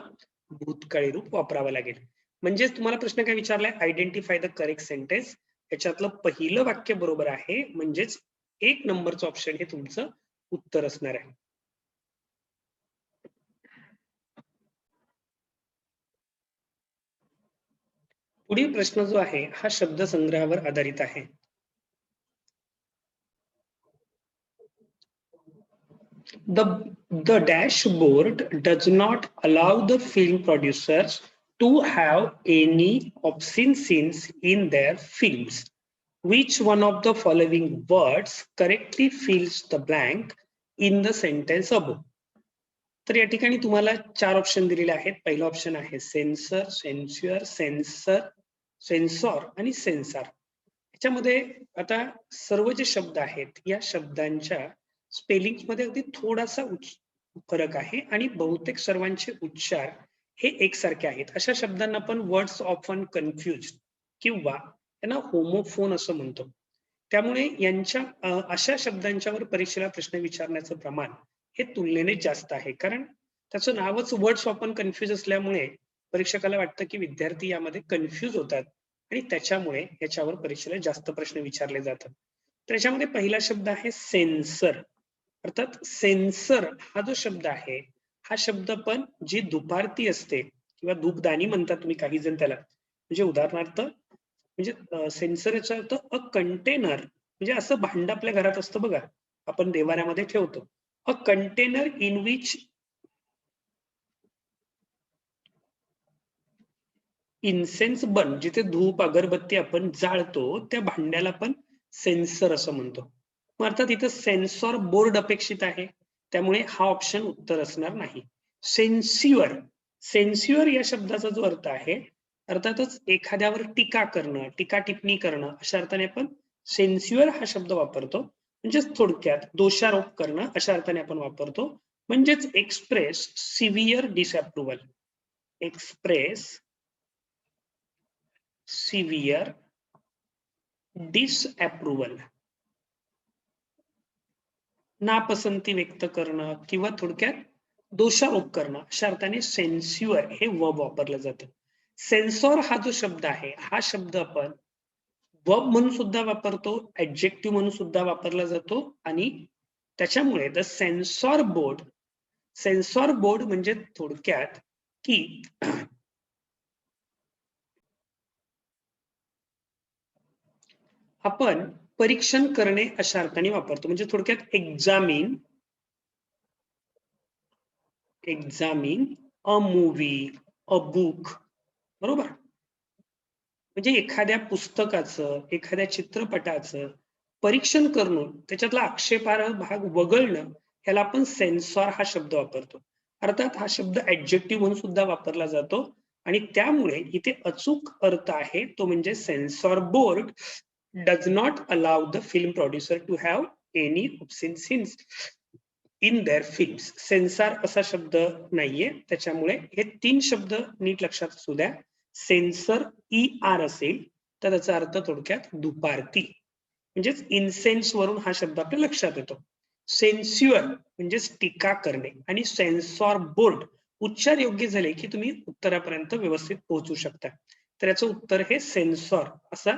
भूतकाळी रूप वापरावं लागेल. म्हणजेच तुम्हाला प्रश्न काय विचारलाय? Identify the correct sentence. याच्यातलं पहिलं वाक्य बरोबर आहे, म्हणजेच 1 नंबरचं ऑप्शन हे तुमचं उत्तर असणार आहे. पुढील प्रश्न जो आहे हा शब्दसंग्रहावर आधारित आहे. The dashboard does not allow the film producers to have any obscene scenes in their films. Which one of the following words correctly fills the blank in the sentence above? तर या ठिकाणी तुम्हाला 4 ऑप्शन दिलेले आहेत. पहिला option आहे sensor, सेन्स्युअर, sensor, censor आणि censor. याच्यामध्ये आता सर्व जे शब्द आहेत या शब्दांच्या स्पेलिंग मध्ये अगदी थोडासा फरक आहे आणि बहुतेक सर्वांचे उच्चार हे एकसारखे आहेत. अशा शब्दांना आपण वर्ड्स ऑफन कन्फ्युज किंवा त्यांना होमोफोन असं म्हणतो. त्यामुळे यांच्या अशा शब्दांच्यावर परीक्षेला प्रश्न विचारण्याचं प्रमाण हे तुलनेने जास्त आहे. कारण त्याचं नावच वर्ड्स ऑफन कन्फ्युज असल्यामुळे परीक्षकाला वाटतं की विद्यार्थी यामध्ये कन्फ्युज होतात आणि त्याच्यामुळे याच्यावर परीक्षेला जास्त प्रश्न विचारले जातात. त्याच्यामध्ये पहिला शब्द आहे सेन्सर. अर्थात सेन्सर हा जो शब्द आहे हा शब्द पण जी दुपारती असते किंवा धूपदानी म्हणतात तुम्ही काही जण त्याला. म्हणजे उदाहरणार्थ म्हणजे सेन्सर याचा अर्थ अ कंटेनर, म्हणजे असं भांड आपल्या घरात असतं बघा, आपण देवाऱ्यामध्ये ठेवतो. A container in which incense burn, जिथे धूप अगरबत्ती आपण जाळतो त्या भांड्याला पण सेन्सर असं म्हणतो. मग अर्थात इथं सेन्सॉर बोर्ड अपेक्षित आहे, त्यामुळे हा ऑप्शन उत्तर असणार नाही. सेन्स्युअर, सेन्स्युअर या शब्दाचा जो अर्थ आहे अर्थातच एखाद्यावर टीका करणं, टीका टिप्पणी करणं अशा अर्थाने आपण सेन्स्युअर हा शब्द वापरतो. म्हणजेच थोडक्यात दोषारोप करणं अशा अर्थाने आपण वापरतो. म्हणजेच express severe disapproval, express severe disapproval, नापसंती व्यक्त करणं किंवा थोडक्यात दोषारोप करणं अशा अर्थाने सेन्स्युअर हे वर्ब वापरलं जातं. सेन्सॉर हा जो शब्द आहे हा शब्द आपण वर्ब म्हणून सुद्धा वापरतो, ऍडजेक्टिव्ह म्हणून सुद्धा वापरला जातो आणि त्याच्यामुळे the censor board, censor board म्हणजे थोडक्यात की आपण परीक्षण करणे अशा अर्थाने वापरतो. म्हणजे थोडक्यात examine, examine a movie, a book, बरोबर. म्हणजे एखाद्या पुस्तकाचं, एखाद्या चित्रपटाचं परीक्षण करून त्याच्यातला आक्षेपार्ह भाग वगळणं याला आपण सेन्सॉर हा शब्द वापरतो. अर्थात हा शब्द ऍडजेक्टिव्ह म्हणून सुद्धा वापरला जातो आणि त्यामुळे इथे अचूक अर्थ आहे तो म्हणजे censor board does not allow the film producer to have any obscene scenes in their films. Censor असा शब्द नाहीये, त्याच्यामुळे हे 3 शब्द नीट लक्षात असू द्या. सेन्सर ER असेल तर त्याचा अर्थ थोडक्यात दुपारती, म्हणजेच इन्सेन्स वरून हा शब्द आपल्या लक्षात येतो. सेन्स्युअर म्हणजेच टीका करणे आणि सेन्सॉर बोर्ड उच्चार योग्य झाले की तुम्ही उत्तरापर्यंत व्यवस्थित पोहोचू शकता. तर याचं उत्तर हे सेन्सॉर असा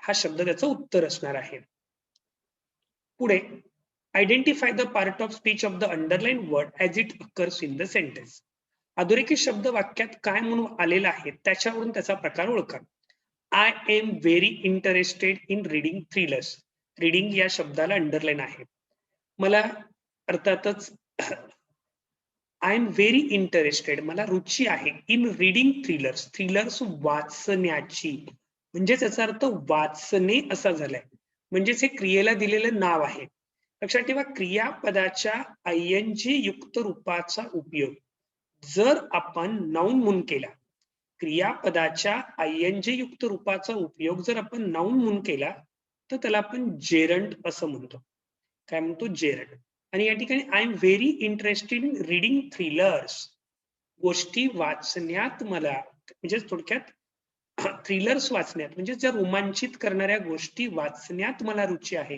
हा शब्द त्याचं उत्तर असणार आहे. पुढे identify the part of speech of the underline word as it occurs in the sentence. अधोरेखित शब्द वाक्यात काय म्हणून आलेला आहे त्याच्यावरून त्याचा प्रकार ओळखा. I am very interested in reading thrillers. Reading या शब्दाला अंडरलाईन आहे. मला अर्थातच आय एम व्हेरी इंटरेस्टेड, मला रुची आहे इन रीडिंग थ्रिलर्स, थ्रिलर्स वाचण्याची, म्हणजेच याचा अर्थ वाचणे असा झालाय, म्हणजेच हे क्रियेला दिलेलं नाव आहे. लक्षात ठेवा, क्रियापदाच्या आयएनजी युक्त रूपाचा उपयोग जर आपण नाउन म्हणून केला, क्रियापदाच्या आयएनजी युक्त रूपाचा उपयोग जर आपण नाउन म्हणून केला तर त्याला आपण जेरंड असं म्हणतो. काय म्हणतो? जेरंड. आणि या ठिकाणी I am very interested in reading thrillers, गोष्टी वाचण्यात मला, म्हणजे थोडक्यात थ्रिलर्स वाचण्यात म्हणजे ज्या रोमांचित करणाऱ्या गोष्टी वाचण्यात मला रुची आहे,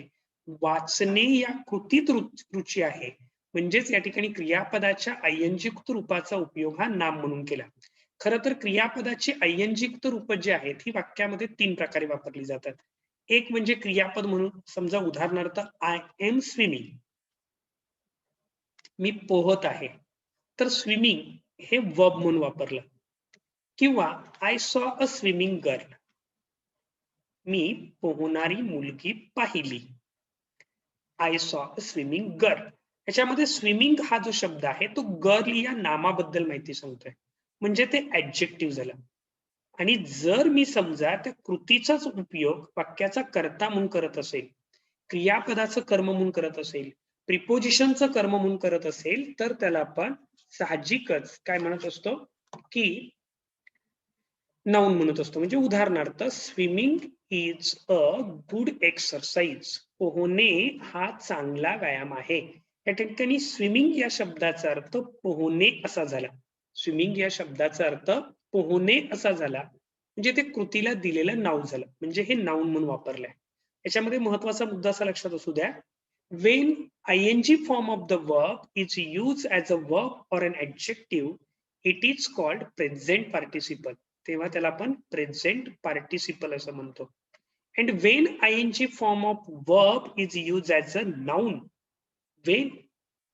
वाचणे या कृतीत रुची आहे, म्हणजेच या ठिकाणी क्रियापदाच्या आयएनजी युक्त रूपाचा उपयोग हा नाम म्हणून केला. खरं तर क्रियापदाची आयएनजी युक्त रूप जे आहेत ही वाक्यामध्ये 3 प्रकारे वापरली जातात. एक म्हणजे क्रियापद म्हणून, समजा उदाहरणार्थ आय एम स्विमिंग, मी पोहत आहे, तर स्विमिंग हे वर्ब म्हणून वापरलं. किंवा I saw a swimming girl, मी पोहणारी मुलगी पाहिली. I saw a swimming girl, याच्यामध्ये स्विमिंग हा जो शब्द आहे तो गर्ल या नामाबद्दल माहिती सांगतोय, म्हणजे ते ऍडजेक्टिव्ह झालं. आणि जर मी समजा त्या कृतीचाच उपयोग वाक्याचा कर्ता म्हणून करत असेल, क्रियापदाचं कर्म म्हणून करत असेल, प्रिपोजिशनचं कर्म म्हणून करत असेल, तर त्याला आपण साहजिकच काय म्हणत असतो की नाउन म्हणत असतो. म्हणजे उदाहरणार्थ swimming is a good exercise, पोहणे हा चांगला व्यायाम आहे. या ठिकाणी स्विमिंग या शब्दाचा अर्थ पोहणे असा झाला. स्विमिंग या शब्दाचा अर्थ पोहणे असा झाला, म्हणजे ते कृतीला दिलेलं नाव झालं, म्हणजे हे नाउन म्हणून वापरलंय. याच्यामध्ये महत्वाचा मुद्दा असा लक्षात असू द्या, when ing form of the verb is used as a verb or an adjective, it is called present participle. तेव्हा त्याला आपण प्रेझेंट पार्टिसिपल असं म्हणतो. and when ing form of verb is used as a noun, when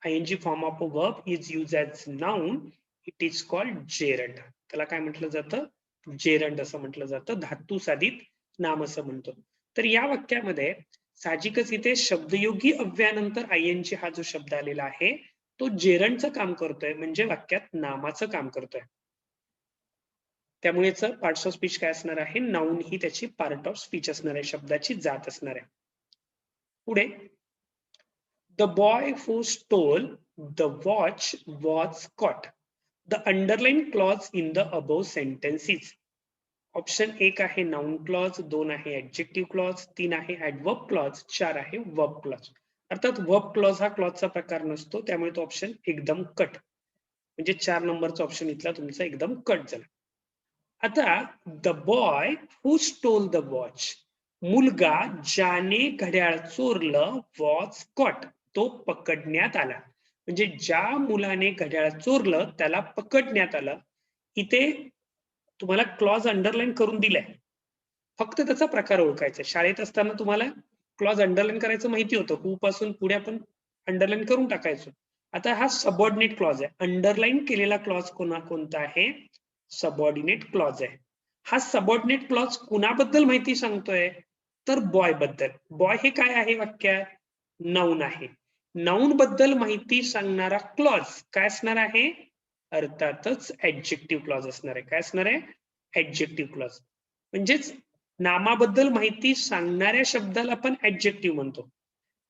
ing form of a verb is used as noun, it is called gerund. त्याला काय म्हटलं जातं? Gerund असं म्हटलं जातं, धातू साधित नाम असं म्हणतो. तर या वाक्यामध्ये साहजिकच इथे शब्दयोगी अव्ययानंतर आयएनजी हा जो शब्द आलेला आहे तो जेरंडचं काम करतोय, म्हणजे वाक्यात नामाचं काम करतोय. त्यामुळे पार्ट्स ऑफ स्पीच काय असणार आहे? नाउन ही त्याची पार्ट ऑफ स्पीच असणार आहे, शब्दाची जात असणार आहे. पुढे, the boy who stole the watch was caught. The underline clause in the above sentences. Option 1 आहे नाउन क्लॉज, 2 आहे ऍडजेक्टिव्ह क्लॉज, 3 आहे ऍडवर्ब क्लॉज, 4 आहे वर्ब क्लॉज. अर्थात वर्ब क्लॉज हा क्लॉजचा प्रकार नसतो, त्यामुळे तो ऑप्शन एकदम कट, म्हणजे 4 नंबरचा ऑप्शन इथला तुमचा एकदम कट झाला. आता the boy who stole the watch, मुलगा ज्याने घड्याळ चोरलं, वॉज कॉट, तो पकडण्यात आला. म्हणजे ज्या मुलाने घड्याळ चोरलं त्याला पकडण्यात आलं. इथे तुम्हाला क्लॉज अंडरलाईन करून दिलाय, फक्त त्याचा प्रकार ओळखायचा. शाळेत असताना तुम्हाला क्लॉज अंडरलाईन करायचं माहिती होतं, हू पासून पुढे आपण अंडरलाईन करून टाकायचो. आता हा सबऑर्डिनेट क्लॉज आहे. अंडरलाईन केलेला क्लॉज कोणता आहे? सबऑर्डिनेट क्लॉज आहे. हा सबऑर्डिनेट क्लॉज कुणाबद्दल माहिती सांगतोय? तर बॉय बद्दल. बॉय हे काय आहे वाक्यात? नाउन आहे. नाउन बद्दल माहिती सांगणारा क्लॉज काय असणार आहे? अर्थातच ऍडजेक्टिव्ह क्लॉज असणार आहे. काय असणार आहे? Adjective clause. म्हणजेच नामाबद्दल माहिती सांगणाऱ्या शब्दाला आपण ऍडजेक्टिव्ह म्हणतो,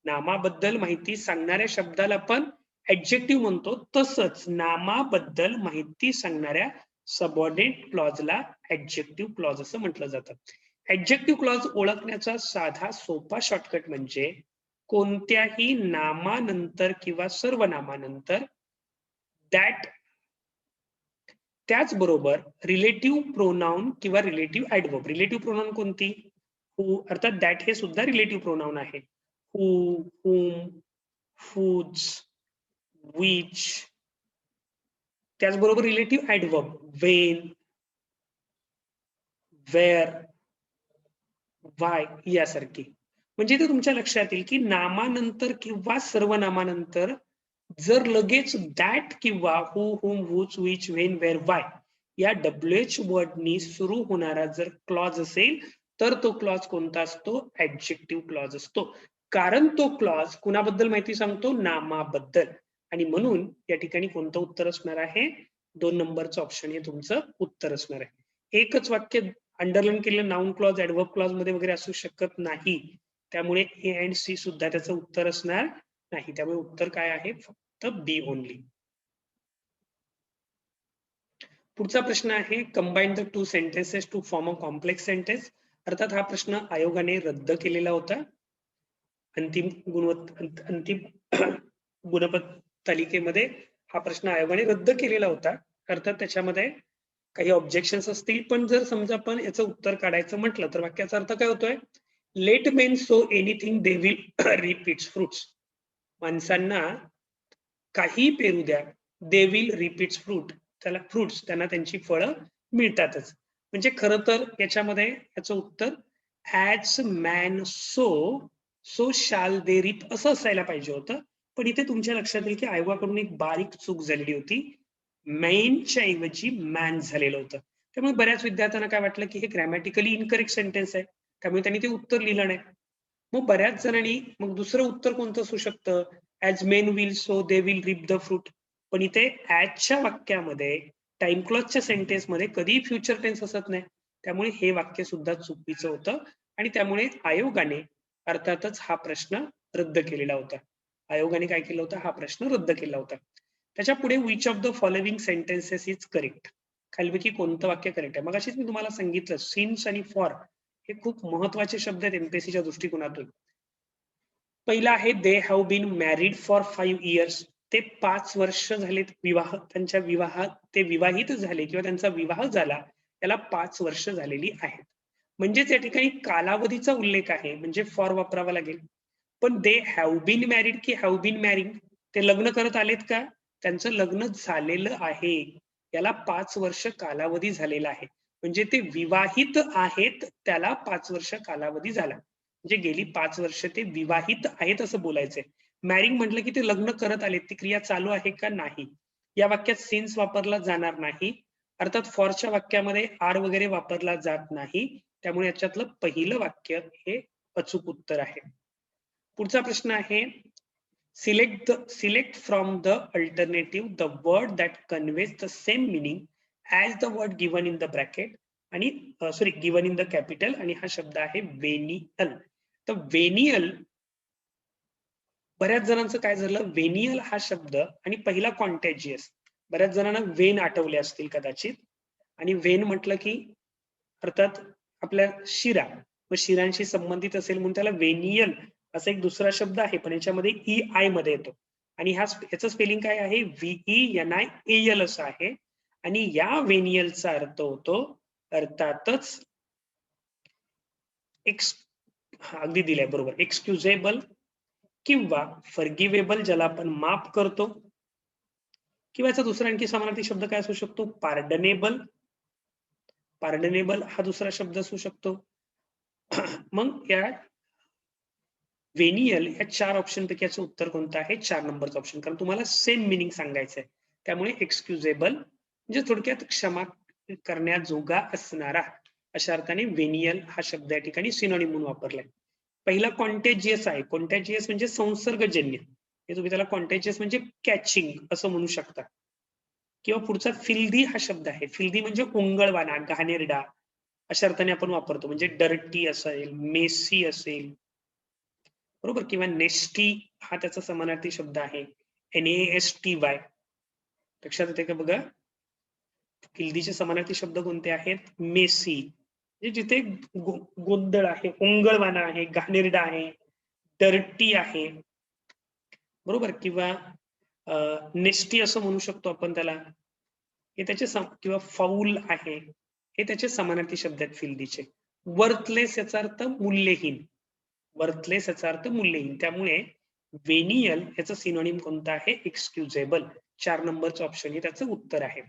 नामाबद्दल माहिती सांगणाऱ्या शब्दाला आपण ऍडजेक्टिव्ह म्हणतो. तसंच नामाबद्दल माहिती सांगणाऱ्या सबऑर्डिनेट क्लॉजला ऍडजेक्टिव्ह क्लॉज असं म्हटलं जातं. ऍडजेक्टिव्ह क्लॉज ओळखण्याचा साधा सोपा शॉर्टकट म्हणजे कोणत्याही नामानंतर किंवा सर्वनामानंतर दॅट, त्याचबरोबर रिलेटिव्ह प्रोनाउन किंवा रिलेटिव्ह ऍडवर्ब. रिलेटिव्ह प्रोनाउन कोणती? हू, अर्थात दॅट हे सुद्धा रिलेटिव्ह प्रोनाउन आहे. Who, whom, whose, which. त्याचबरोबर relative adverb when, where, why यासारखी. म्हणजे ते तुमच्या लक्षात येईल की नामानंतर किंवा सर्वनामानंतर जर लगेच दॅट किंवा who, whom, whose, which, when, where, why या WH वर्डनी सुरू होणारा जर क्लॉज असेल तर तो क्लॉज कोणता असतो? ऍडजेक्टिव्ह क्लॉज असतो. कारण तो क्लॉज कुणाबद्दल माहिती सांगतो? नामाबद्दल. आणि म्हणून या ठिकाणी कोणतं उत्तर असणार आहे? 2 नंबरचं ऑप्शन हे तुमचं उत्तर असणार आहे. एकच वाक्य अंडरलाईन केलेलं नाउन क्लॉज ऍडव्हर्ब क्लॉज मध्ये वगैरे असू शकत नाही. त्यामुळे ए अँड सी सुद्धा त्याचं उत्तर असणार नाही. त्यामुळे उत्तर काय आहे? फक्त बी ओनली. पुढचा प्रश्न आहे combine the two sentences to form a complex sentence. अर्थात हा प्रश्न आयोगाने रद्द केलेला होता. अंतिम गुणपत तालिकेमध्ये हा प्रश्न आयोगाने रद्द केलेला होता. अर्थात त्याच्यामध्ये काही ऑब्जेक्शन्स असतील, पण जर समजा आपण याचं उत्तर काढायचं म्हटलं तर वाक्याचा अर्थ काय होतोय? Let men sow anything they will reap its fruits. माणसांना काही पेरू द्या, दे विल रिपीट्स फ्रूट, त्याला फ्रुट्स, त्यांना त्यांची फळं मिळतातच. म्हणजे खरं तर याच्यामध्ये याचं उत्तर ॲज मॅन सो सो शाल दे रिप असं असायला पाहिजे होतं. पण इथे तुमच्या लक्षात येईल की आयोगाकडून एक बारीक चूक झालेली होती. मेनच्या ऐवजी मॅन झालेलं होतं. त्यामुळे बऱ्याच विद्यार्थ्यांना काय वाटलं की हे ग्रॅमॅटिकली इनकरेक्ट सेंटेन्स आहे, त्यामुळे त्यांनी ते उत्तर लिहिलं नाही. मग बऱ्याच जणांनी मग दुसरं उत्तर कोणतं असू शकतं? As men will sow they will reap the fruit. पण इथे ॲजच्या वाक्यामध्ये टाइम क्लॉजच्या सेंटेन्समध्ये कधी फ्युचर टेन्स असत नाही. त्यामुळे हे वाक्य सुद्धा चुकीचं होतं आणि त्यामुळे आयोगाने अर्थातच हा प्रश्न रद्द केलेला होता. आयोगाने काय केलं होतं? हा प्रश्न रद्द केला होता. त्याच्या पुढे which of the following sentences is correct. खालीलपैकी कोणतं वाक्य करेक्ट आहे? मगाशीच मी तुम्हाला सांगितलं सिन्स आणि फॉर हे खूप महत्वाचे शब्द आहेत एमपीएससीच्या दृष्टिकोनातून. पहिला आहे they have been married for 5 years. ते 5 वर्ष झालेत विवाह, त्यांच्या विवाहात ते विवाहित झाले किंवा त्यांचा विवाह झाला, त्याला 5 वर्ष झालेली आहेत. म्हणजेच या ठिकाणी कालावधीचा उल्लेख आहे, म्हणजे फॉर वापरावा लागेल. पण दे हॅव बीन मॅरिड की हॅव बीन मॅरिंग, ते लग्न करत आलेत का? त्यांचं लग्न झालेलं आहे, याला 5 वर्ष कालावधी झालेला आहे. म्हणजे ते विवाहित आहेत, त्याला 5 वर्ष कालावधी झाला. म्हणजे गेली 5 वर्ष ते विवाहित आहेत असं बोलायचंय. मॅरिंग म्हटलं की ते लग्न करत आलेत, ती क्रिया चालू आहे का? नाही. या वाक्यात सिन्स वापरला जाणार नाही. अर्थात फॉरच्या वाक्यामध्ये आर वगैरे वापरला जात नाही. त्यामुळे याच्यातलं पहिलं वाक्य हे अचूक उत्तर आहे. पुढचा प्रश्न आहे select from the alternative the word that conveys the same meaning as the word given in the bracket आणि गिवन इन द कॅपिटल, आणि हा शब्द आहे वेनियल. तर वेनियल, बऱ्याच जणांचं काय झालं, वेनियल हा शब्द आणि पहिला कॉन्टॅजियस, बऱ्याच जणांना वेन आठवले असतील कदाचित. आणि वेन म्हटलं की अर्थात आपल्या शिरा, मग शिरांशी संबंधित असेल म्हणून त्याला वेनियल असा एक दुसरा शब्द आहे, पण याच्यामध्ये ई आय मध्ये येतो. आणि याचं स्पेलिंग काय आहे? VENIAL असं आहे. आणि या वेनियलचा अर्थ होतो अर्थातच अगदी दिलाय बरोबर, एक्सक्युजेबल किंवा फॉरगिवेबल, ज्याला आपण माफ करतो. किंवा याचा दुसरा आणखी समानार्थी शब्द काय असू शकतो? पार्डनेबल. पार्डनेबल हा दुसरा शब्द असू शकतो. मग या वेनियल या 4 ऑप्शन पैकी याचं उत्तर कोणतं आहे? 4 नंबरचं ऑप्शन, कारण तुम्हाला सेम मिनिंग सांगायचं आहे. त्यामुळे एक्सक्युजेबल म्हणजे थोडक्यात क्षमा करण्याजोगा असणारा, अशा अर्थाने वेनियल हा शब्द या ठिकाणी सिनोनिम म्हणून वापरलाय. पहिला कॉन्टेजियस आहे. कॉन्टेजियस म्हणजे संसर्गजन्य, हे तुम्ही त्याला कॉन्टेजियस म्हणजे कॅचिंग असं म्हणू शकता. किंवा पुढचा फिल्दी हा शब्द आहे. फिल्दी म्हणजे ओंगळवाना, घाणेरडा अशा अर्थाने आपण वापरतो. म्हणजे डर्टी असेल, मेसी असेल, बरोबर, किंवा नेस्टी हा त्याचा समानार्थी शब्द आहे, NASTY. लक्षात येते का? बघा, फिल्दीचे समानार्थी शब्द कोणते आहेत? मेसी, जिथे गोंधळ आहे, ओंगळवाना आहे, घाणेरडा आहे, डर्टी आहे, बरोबर, किंवा नेस्टी असं म्हणू शकतो आपण त्याला, हे त्याचे किंवा फाऊल आहे, हे त्याचे समानार्थी शब्द आहेत फिल्दीचे. वर्थलेस याचा अर्थ मूल्यहीन, वर्थलेस याचा अर्थ मूल्यहीन. त्यामुळे वेनियल याचं सिनोनिम कोणतं आहे? एक्सक्युजेबल. 4 नंबरचं ऑप्शन हे त्याचं उत्तर आहे.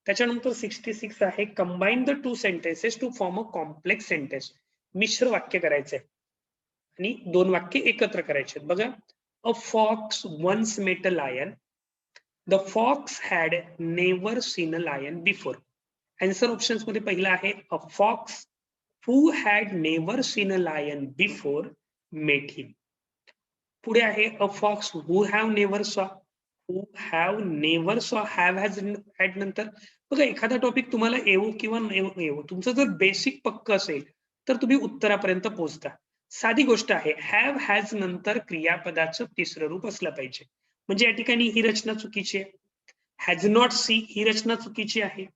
त्याच्यानंतर 66 आहे combine the two sentences to form a complex sentence. मिश्र वाक्य करायचंय आणि 2 वाक्य एकत्र करायचे. बघा, a fox once met a lion. The fox had never seen a lion before. Answer options मध्ये पहिला आहे a fox who had never seen a lion before met him. पुढे आहे a fox who have never saw. who have never saw have has had नंतर बघा एखादा topic तुम्हाला येऊ किंवा येऊ तुमचं जर बेसिक पक्क असेल तर तुम्ही उत्तरापर्यंत पोहोचता. साधी गोष्ट आहे. हॅव हॅज नंतर क्रियापदाचं तिसरं रूप असलं पाहिजे. म्हणजे या ठिकाणी ही रचना चुकीची आहे. हॅज नॉट सी ही रचना चुकीची आहे.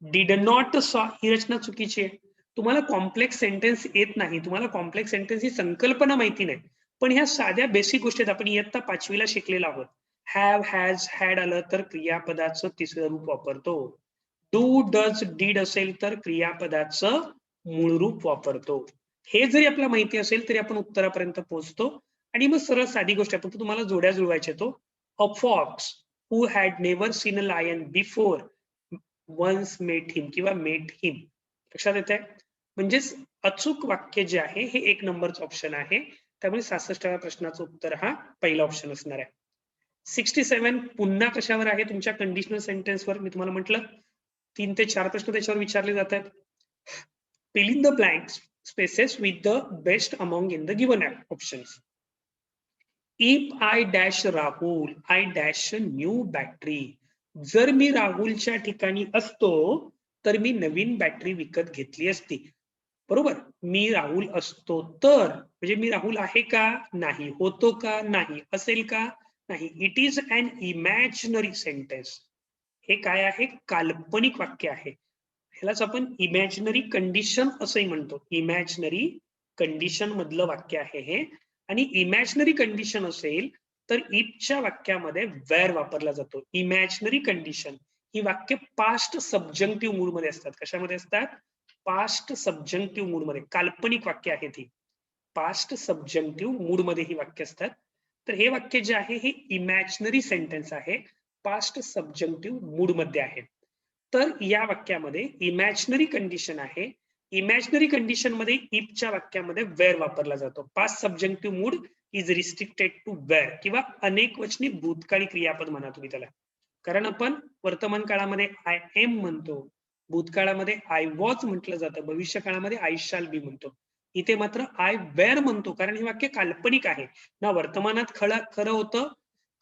डिड नॉट सॉ ही रचना चुकीची आहे. तुम्हाला कॉम्प्लेक्स सेंटेन्स येत नाही. तुम्हाला कॉम्प्लेक्स सेंटेन्स ही संकल्पना माहिती नाही. पण ह्या साध्या बेसिक गोष्टीत आपण इयत्ता 5वी ला शिकलेलो आहोत. हॅव हॅज हॅड आलं तर क्रियापदाचं तिसरं रूप वापरतो. डू डज डीड असेल तर क्रियापदाचं मूळ रूप वापरतो. हे जरी आपल्याला माहिती असेल तरी आपण उत्तरापर्यंत पोहोचतो. आणि मग सरळ साधी गोष्ट आहे फक्त तुम्हाला जोड्या जुळवायच्या तो. A fox who had never seen a lion before once met him किंवा मेट हिम. लक्षात येत आहे? म्हणजेच अचूक वाक्य जे आहे हे 1 नंबरचं ऑप्शन आहे. त्यामुळे 66व्या प्रश्नाचं उत्तर हा पहिला ऑप्शन असणार आहे. 67 पुन्हा कशावर आहे? तुमच्या कंडिशनल सेंटेन्सवर. मी तुम्हाला म्हटलं 3 ते 4 प्रश्न त्याच्यावर विचारले जात आहेत. fill in the blank spaces with the best among in the given options. If I dash Rahul, I dash a new battery. जर मी राहुलच्या ठिकाणी असतो तर मी नवीन बॅटरी विकत घेतली असती. बरोबर? मी राहुल असतो तर म्हणजे मी राहुल आहे का? नाही. होतो का? नाही. असेल का? नाही. It is an imaginary sentence. हे काय आहे? काल्पनिक वाक्य आहे. ह्यालाच आपण इमॅजिनरी कंडिशन असंही म्हणतो. इमॅजिनरी कंडिशन मधलं वाक्य आहे हे. आणि इमॅजिनरी कंडिशन असेल तर इफच्या वाक्यामध्ये वेअर वापरला जातो. इमॅजिनरी कंडिशन ही वाक्य पास्ट सबजंक्टिव्ह मूड मध्ये असतात. कशामध्ये असतात? पास्ट सबजंक्टिव्ह मूड मध्ये. काल्पनिक वाक्य आहे ती. पास्ट सबजंक्टिव्ह मूड मध्ये ही वाक्य असतात. तर हे वाक्य जे आहे हे इमॅजिनरी सेंटेन्स आहे. पास्ट सबजंक्टिव्ह मूड मध्ये आहे. तर या वाक्यामध्ये इमॅजिनरी कंडिशन आहे. इमॅजिनरी कंडिशन मध्ये इफच्या वाक्यामध्ये वेअर वापरला जातो. Past subjunctive mood is restricted to were किंवा अनेक वचनी भूतकाळी क्रियापद म्हणा तुम्ही त्याला. कारण आपण वर्तमान काळामध्ये आय एम म्हणतो, भूतकाळामध्ये आय वॉज म्हटलं जातं, भविष्य काळामध्ये आय शाल बी म्हणतो. इथे मात्र आय वेअर म्हणतो कारण हे वाक्य काल्पनिक आहे. ना वर्तमानात खरं होतं,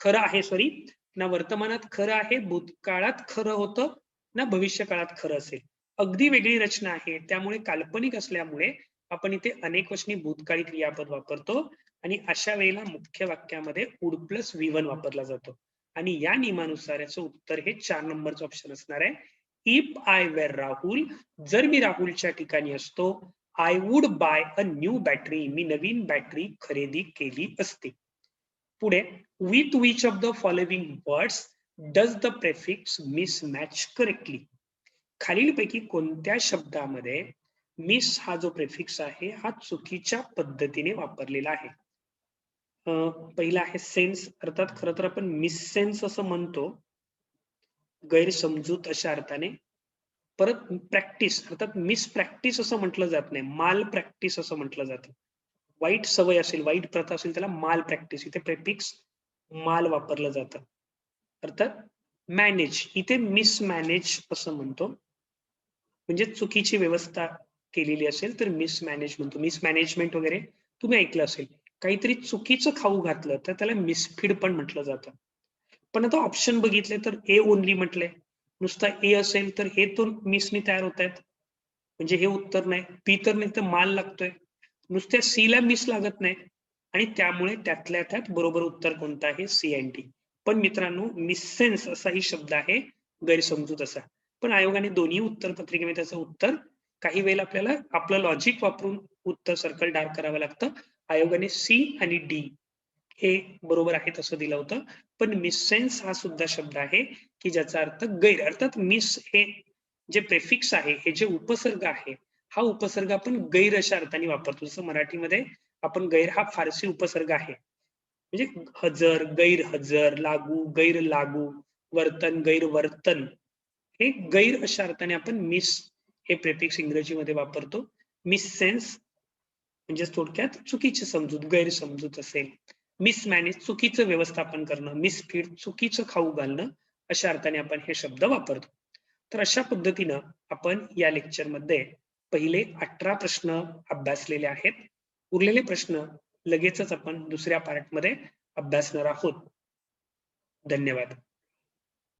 खरं आहे सॉरी, ना वर्तमानात खरं आहे, भूतकाळात खरं होतं, ना भविष्य काळात खरं असेल. अगदी वेगळी रचना आहे. त्यामुळे काल्पनिक असल्यामुळे आपण इथे अनेक वचनी भूतकाळी क्रियापद वापरतो आणि अशा वेळेला मुख्य वाक्यामध्ये वुड प्लस V1 वापरला जातो. आणि या नियमानुसार याचं उत्तर हे 4 नंबरचं ऑप्शन असणार आहे. इफ आय वेर राहुल, जर मी राहुलच्या ठिकाणी असतो, I would buy a new battery, me Naveen battery खरेदी केली असती. पुढे, with which of the following words does the prefix mismatch correctly. खालीलपैकी कोणत्या शब्दामध्ये मिस हा जो प्रेफिक्स आहे हा चुकीच्या पद्धतीने वापरलेला आहे? पहिला आहे सेन्स, अर्थात खरं तर आपण मिस सेन्स असं म्हणतो, गैरसमजूत अशा अर्थाने. परत प्रॅक्टिस, अर्थात मिस प्रॅक्टिस असं म्हटलं जात नाही, माल प्रॅक्टिस असं म्हटलं जातं. वाईट सवय असेल, वाईट प्रथा असेल त्याला माल प्रॅक्टिस, इथे प्रेफिक्स माल वापरलं जातं. अर्थात मॅनेज, इथे मिसमॅनेज असं म्हणतो. म्हणजे चुकीची व्यवस्था केलेली असेल तर मिसमॅनेज म्हणतो. मिसमॅनेजमेंट वगैरे तुम्ही ऐकलं असेल. काहीतरी चुकीचं खाऊ घातलं तर त्याला मिसफीड पण म्हटलं जातं. पण आता ऑप्शन बघितले तर ए ओनली म्हटलंय. नुसता ए असेल तर हे तो मिसनी तयार होत आहेत. म्हणजे हे उत्तर नाही. पी तर नाही तर माल लागतोय. नुसत्या सी ला मिस लागत नाही. आणि त्यामुळे त्यातल्या त्यात बरोबर उत्तर कोणतं आहे? C and D. पण मित्रांनो, मिससेन्स असाही शब्द आहे, गैरसमजूत असा. पण आयोगाने दोन्ही उत्तर पत्रिकेमध्ये त्याचं उत्तर, काही वेळेला आपल्याला आपलं लॉजिक वापरून उत्तर सर्कल डार्क करावं लागतं. आयोगाने सी आणि डी हे बरोबर आहे तसं दिलं होतं. पण मिससेन्स हा सुद्धा शब्द आहे की ज्याचा अर्थ गैर. अर्थात मिस हे जे प्रेफिक्स आहे, हे जे उपसर्ग आहे, हा उपसर्ग आपण गैर अशा अर्थाने वापरतो. जसं मराठीमध्ये आपण गैर हा फारसी उपसर्ग आहे. म्हणजे हजर, गैरहजर, लागू, गैर लागू, वर्तन, गैरवर्तन, हे गैर अशा अर्थाने आपण मिस हे प्रेफिक्स इंग्रजीमध्ये वापरतो. मिस सेन्स म्हणजे थोडक्यात चुकीची समजूत, गैरसमजूत असेल. मिसमॅनेज चुकीचं व्यवस्थापन करणं, मिसफीड चुकीचं खाऊ घालणं, अशा अर्थाने आपण हे शब्द वापरतो. तर अशा पद्धतीनं आपण या लेक्चरमध्ये पहिले 18 प्रश्न अभ्यासलेले आहेत. उरलेले प्रश्न लगेचच आपण दुसऱ्या पार्टमध्ये अभ्यासणार आहोत. धन्यवाद.